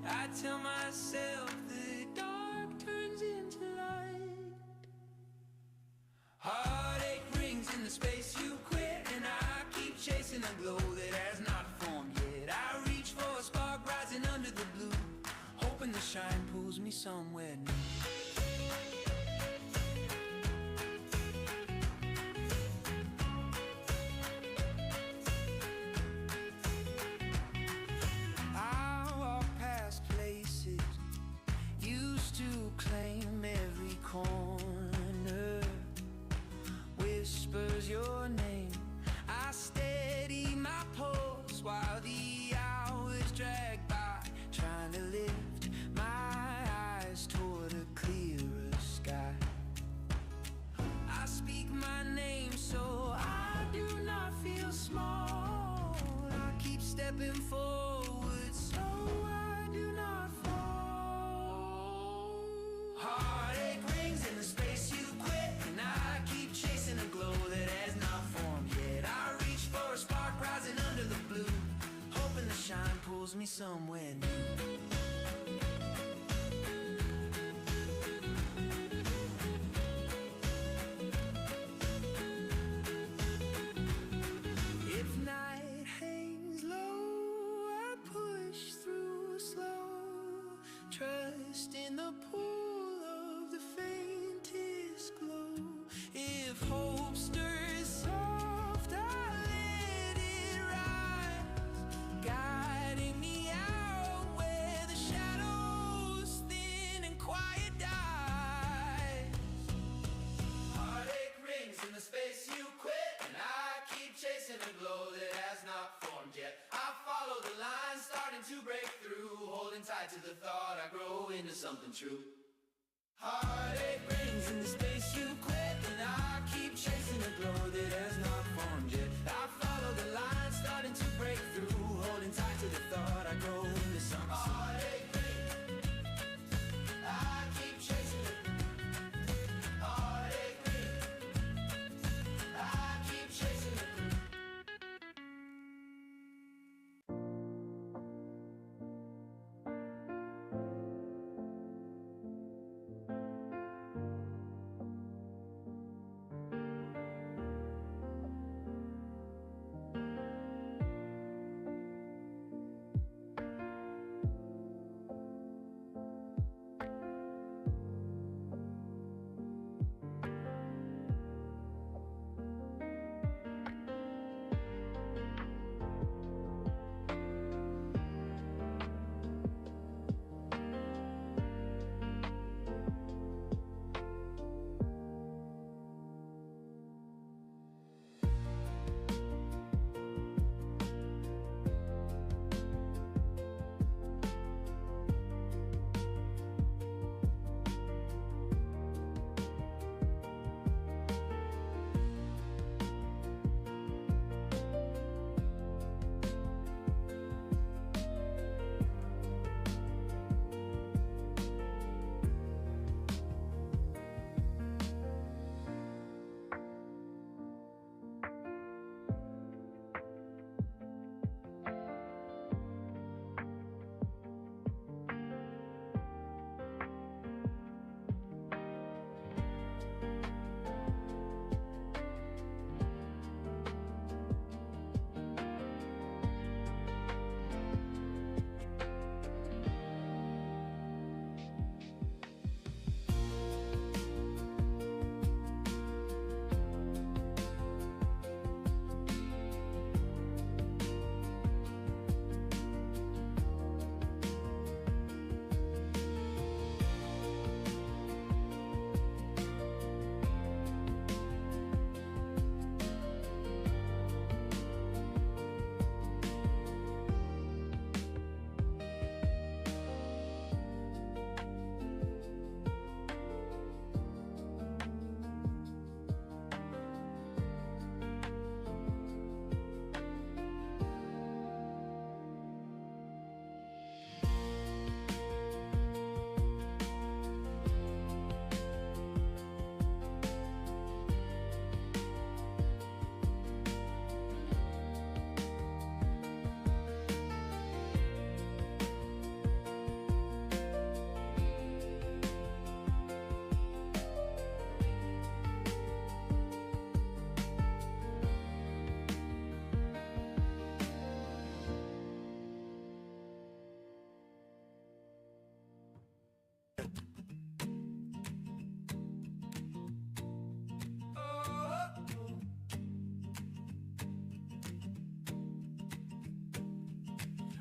B: I tell myself the dark turns into light. Heartache rings in the space you quit, and I keep chasing a glow that has not formed yet. I reach for a spark rising under the blue, hoping the shine pulls me somewhere new. Corner whispers your name. I steady my pulse while the hours drag by, trying to lift my eyes toward a clearer sky. I speak my name so I do not feel small. I keep stepping forward so I do not fall. Heartache in the space you quit, and I keep chasing a glow that has not formed yet. I reach for a spark rising under the blue, hoping the shine pulls me somewhere new. If night hangs low, I push through slow, trust in the pool of the faintest glow. If hope stirs soft, I let it rise, guiding me out where the shadows thin and quiet dies. Heartache rings in the space you quit. tight to the thought I grow into something true. Heartache brings in the space you quit, and I keep chasing a glow that has not formed yet. I follow the line, starting to break through, holding tight to the thought I grow into something. Heartache brings, I keep chasing it. Heartache brings, I keep chasing it.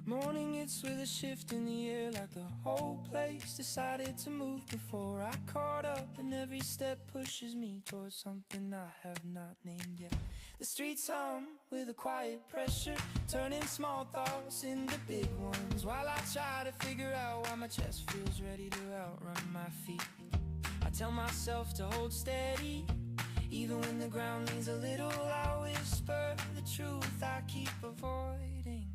D: Morning hits with a shift in the air, like the whole place decided to move before I caught up, and every step pushes me towards something I have not named yet. The streets hum with a quiet pressure, turning small thoughts into big ones, while I try to figure out why my chest feels ready to outrun my feet. I tell myself to hold steady, even when the ground needs a little. I whisper the truth I keep avoiding.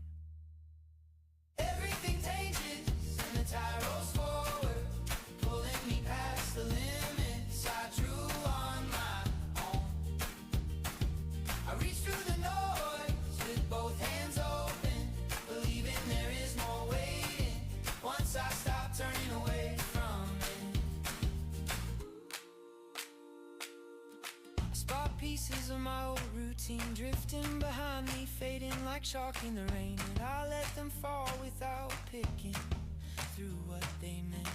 B: Everything changes and the tide rolls forward, pulling me past the limits I drew on my own. I reach through the noise with both hands open, believing there is more waiting once I stop turning away from it.
D: I spot pieces of my old routine drifting behind me, fading like chalk in the rain, and I let them fall without picking through what they meant.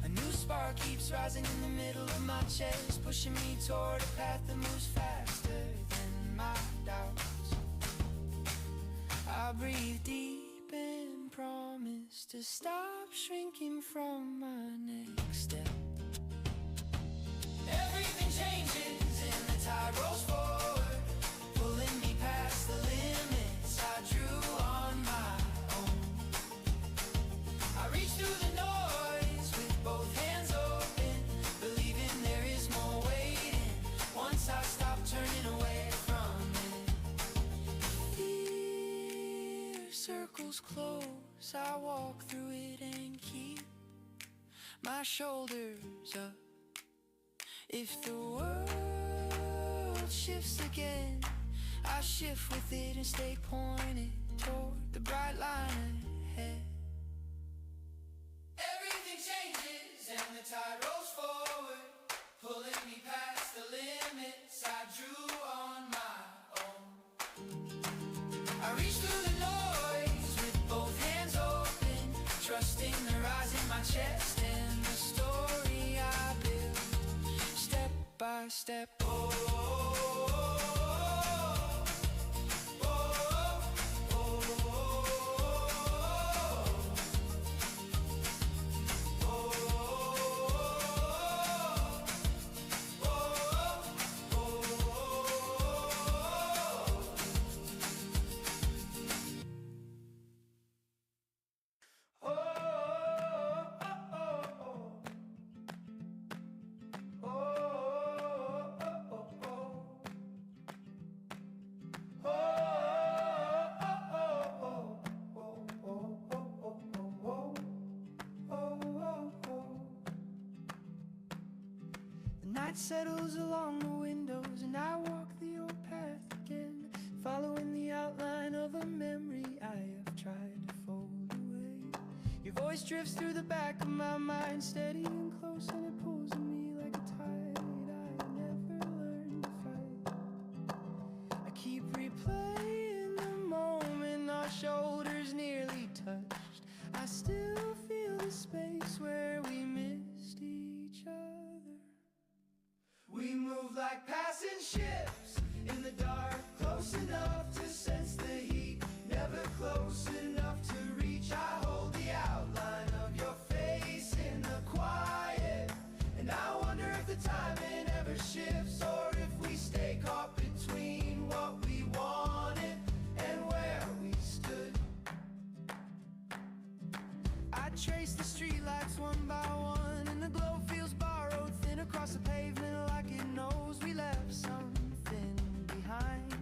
D: A new spark keeps rising in the middle of my chest, pushing me toward a path that moves faster than my doubts. I breathe deep and promise to stop shrinking from my next step.
B: Everything changes and the tide rolls forward, pulling me past the limits I drew on my own. I reach through
D: circles close, I walk through it and keep my shoulders up. If the world shifts again, I shift with it and stay pointed toward the bright line ahead.
B: Everything changes and the tide rolls forward, pulling me past the limits I drew on my own. I reach through the noise with both hands open, trusting the rise in my chest and the story I build, step by step.
D: The night settles along the windows and I walk the old path again, following the outline of a memory I have tried to fold away. Your voice drifts through the back of my mind, steady and close, and it pulls at me like a tide I never learned to fight. I keep replaying the moment our shoulders nearly touched. I still feel the space where we missed each other.
B: We move like passing ships in the dark, close enough to sense the heat, never close enough to reach. I hold the outline of your face in the quiet, and I wonder if the timing ever shifts, or if we stay caught between what we wanted and where we stood.
D: I trace the streetlights one by one, and the glow feels borrowed, thin across the pavement like it knows we left something behind.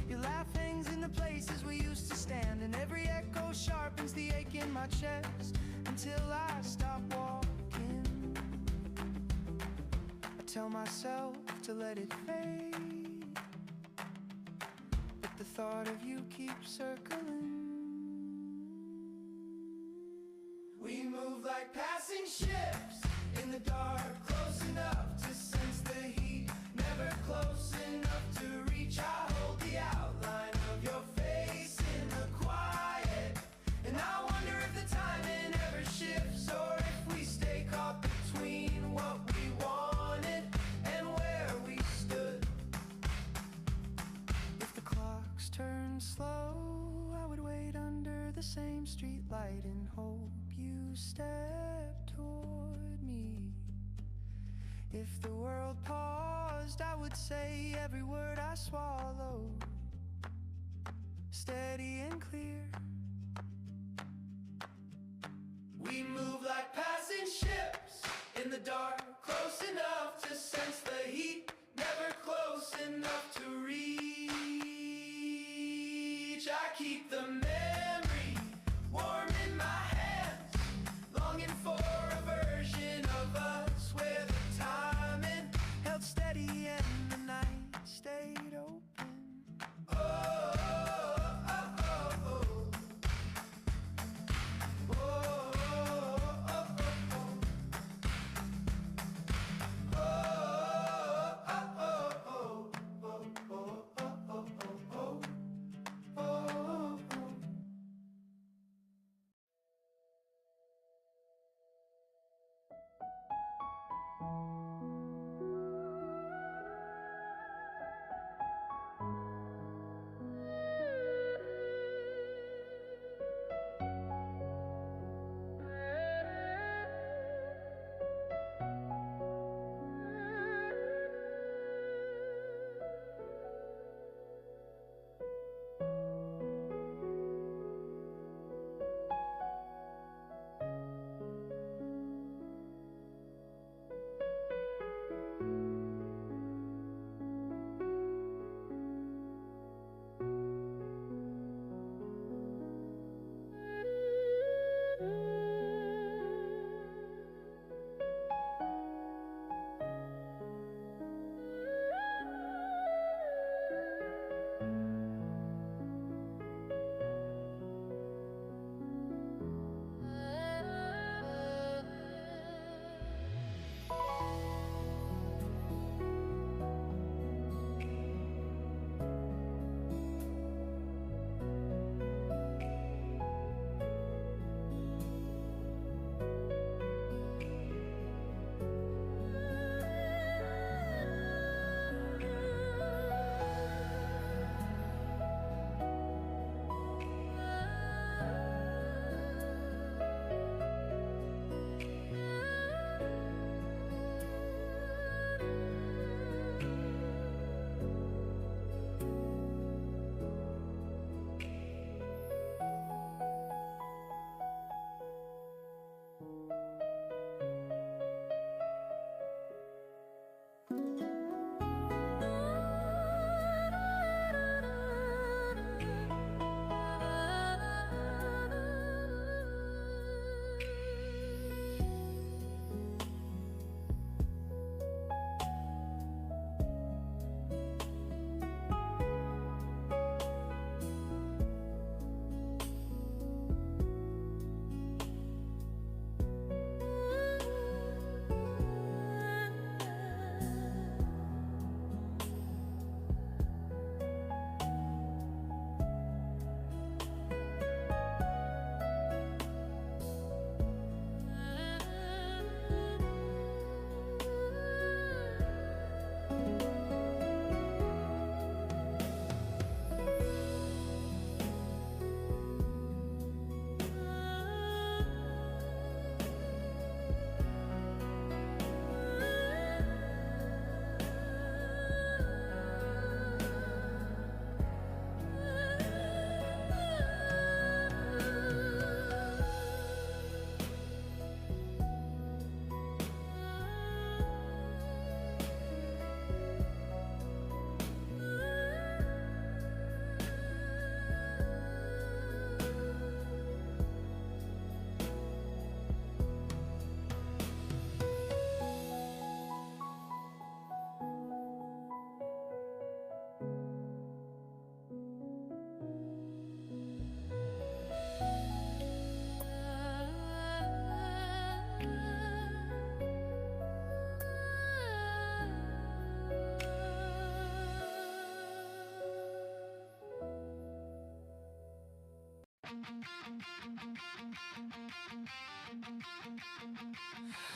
D: Your laugh hangs in the places we used to stand, and every echo sharpens the ache in my chest until I stop walking. I tell myself to let it fade, but the thought of you keeps circling.
B: We move like passing ships in the dark, close enough to sense the heat, never close enough to reach. I hold the outline of your face in the quiet, and I wonder if the timing ever shifts, or if we stay caught between what we wanted and where we stood.
D: If the clocks turn slow, I would wait under the same street light and hope you step toward me. If the world paused, I would say every word I swallow, steady and clear.
B: We move like passing ships in the dark, close enough to sense the heat, never close enough to reach. I keep the memory warm in my hands, longing for a version of us where the timing
D: Held steady and the night stayed open.
B: oh, oh, oh, oh, oh, oh,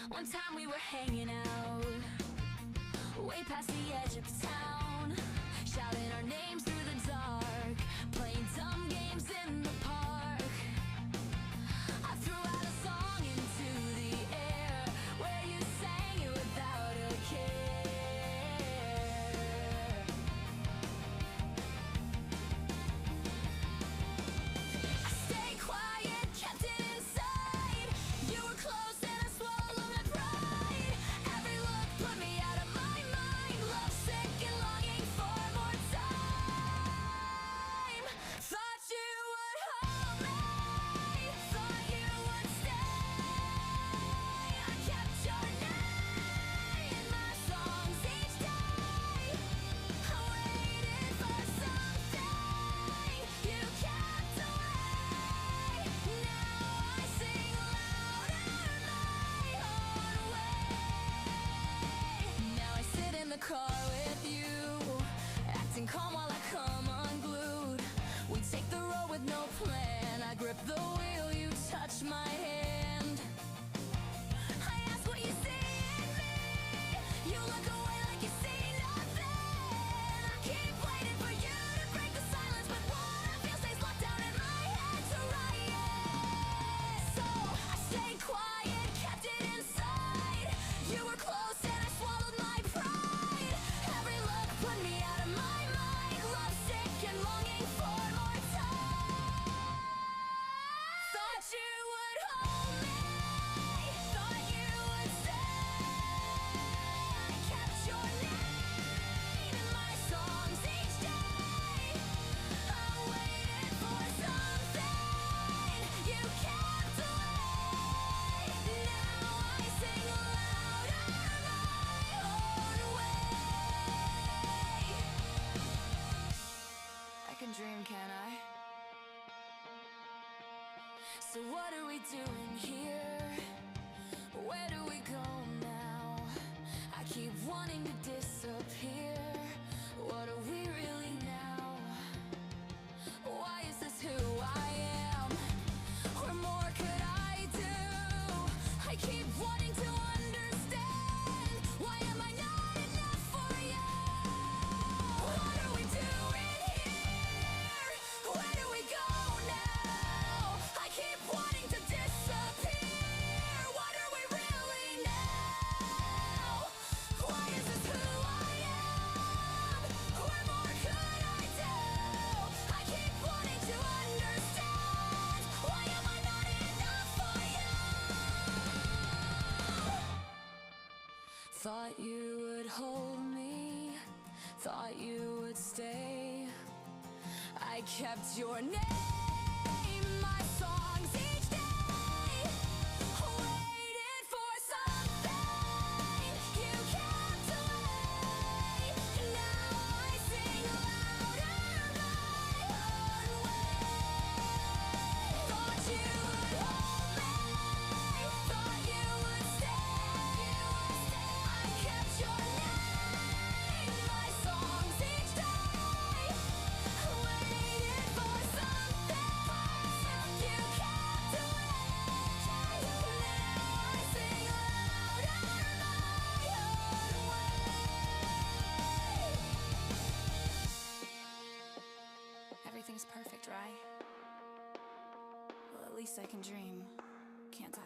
C: One time we were hanging out, way past the edge of town, shouting our names through the dark, playing dumb games in the park. I threw out a song into the air, where you sang it without a care. I stayed quiet, kept it inside. You were close and I swallowed my pride. Every look put me out of my mind, lovesick and longing for more time. Thought you would hold me, thought you would stay. I kept your name in my songs each day. I waited for something you kept away. Now I sing louder my own way. Now I sit in the car with you, acting calm while I come unglued. We take the road with no plan. I grip the wheel, you touch my hand. I ask what you see in me. You look away like you see nothing. I keep waiting for you to break the silence, but what I feel stays locked down in my head to write it. So I stayed quiet, kept it inside. You were close and I swallowed my pride. Every look put me out of my mind, lovesick and longing for more time. Thought you would hold me, thought you would stay. I kept your name in my songs each day. I waited for something you kept away. Now I sing louder my own way. I can dream, can I? So what are we doing here? Where do we go now? I keep wanting to disappear. What are we really now? Why is this who I am? What more could I do? I keep wanting to understand. Why am I not enough for you? What are we doing here? Where do we go now? I keep wanting to disappear. What are we really now? Why is this who I am? What more could I do? I keep wanting to understand. Why am I not enough for you? Thought you would hold me, thought you would stay. I kept your name in my songs each day. Waited for something you kept away. Now I sing louder my own way. Thought you would hold me, thought you would stay. I kept your name in my songs each day. Waited for something you kept away. Now I sing louder my own way. Everything's perfect, right? Well, at least I can dream, can't I?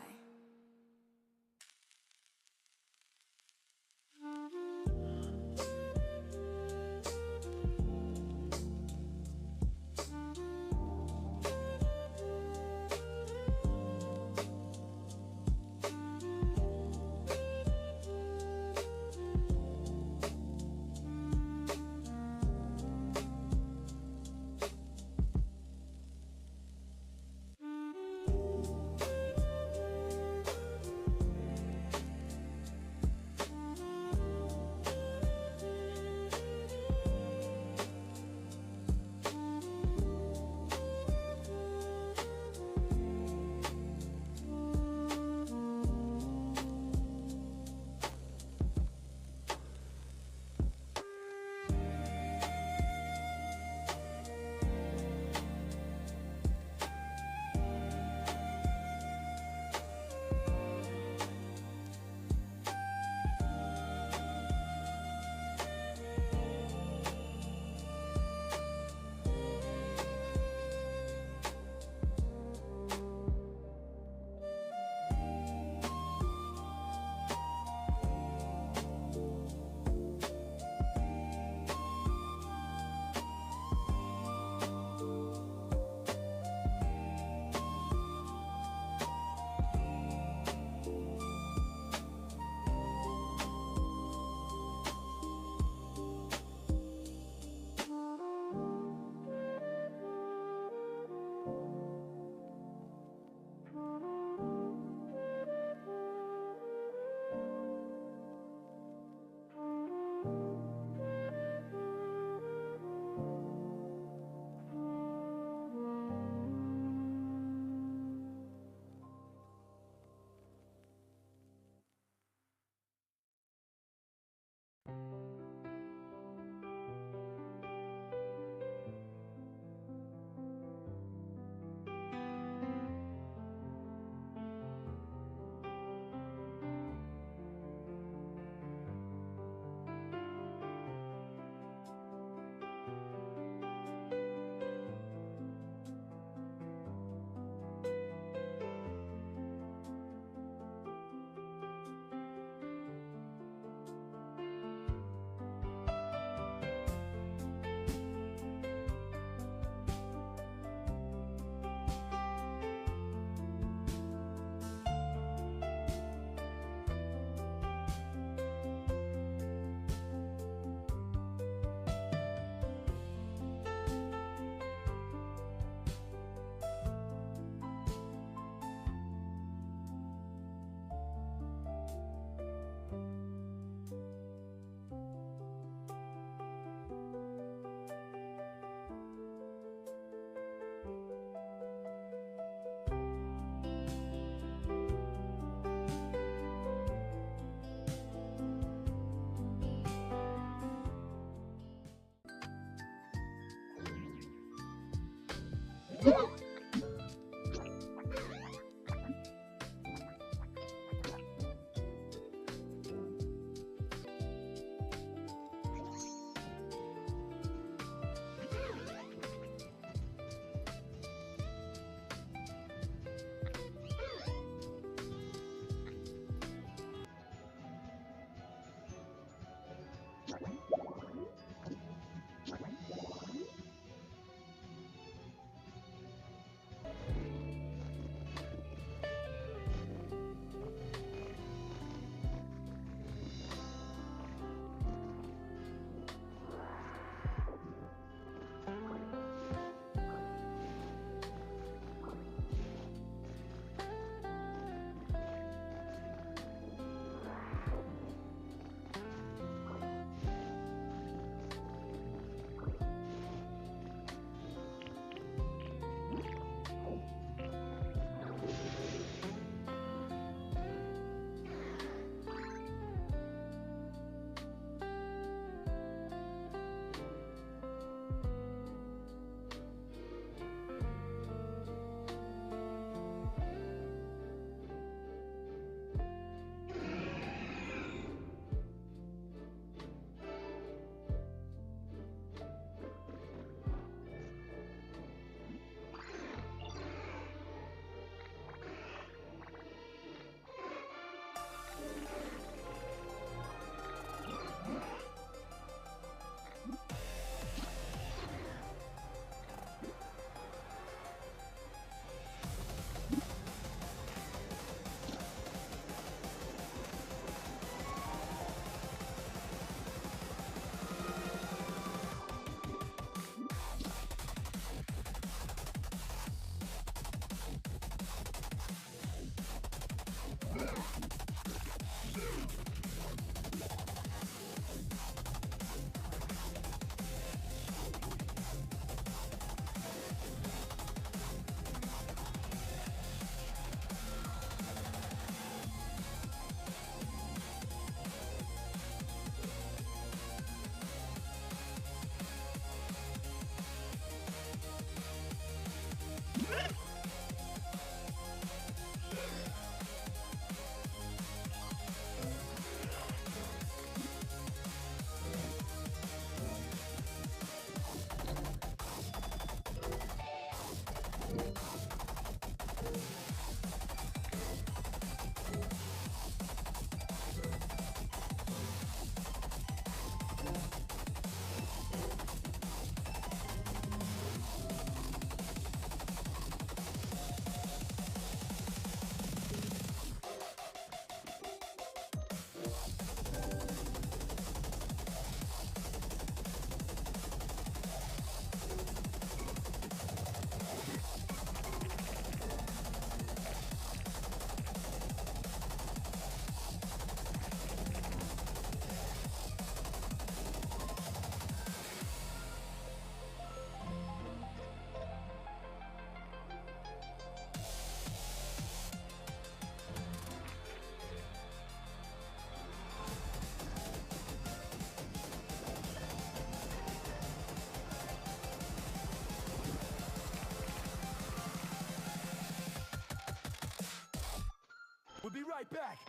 E: We'll be right back.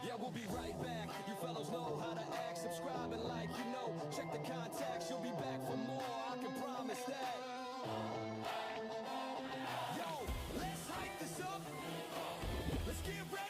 E: Yeah, we'll be right back. You fellows know how to act, subscribe and like, you know. Check the contacts, you'll be back for more, I can promise that. Yo, let's hype this up. Let's get ready.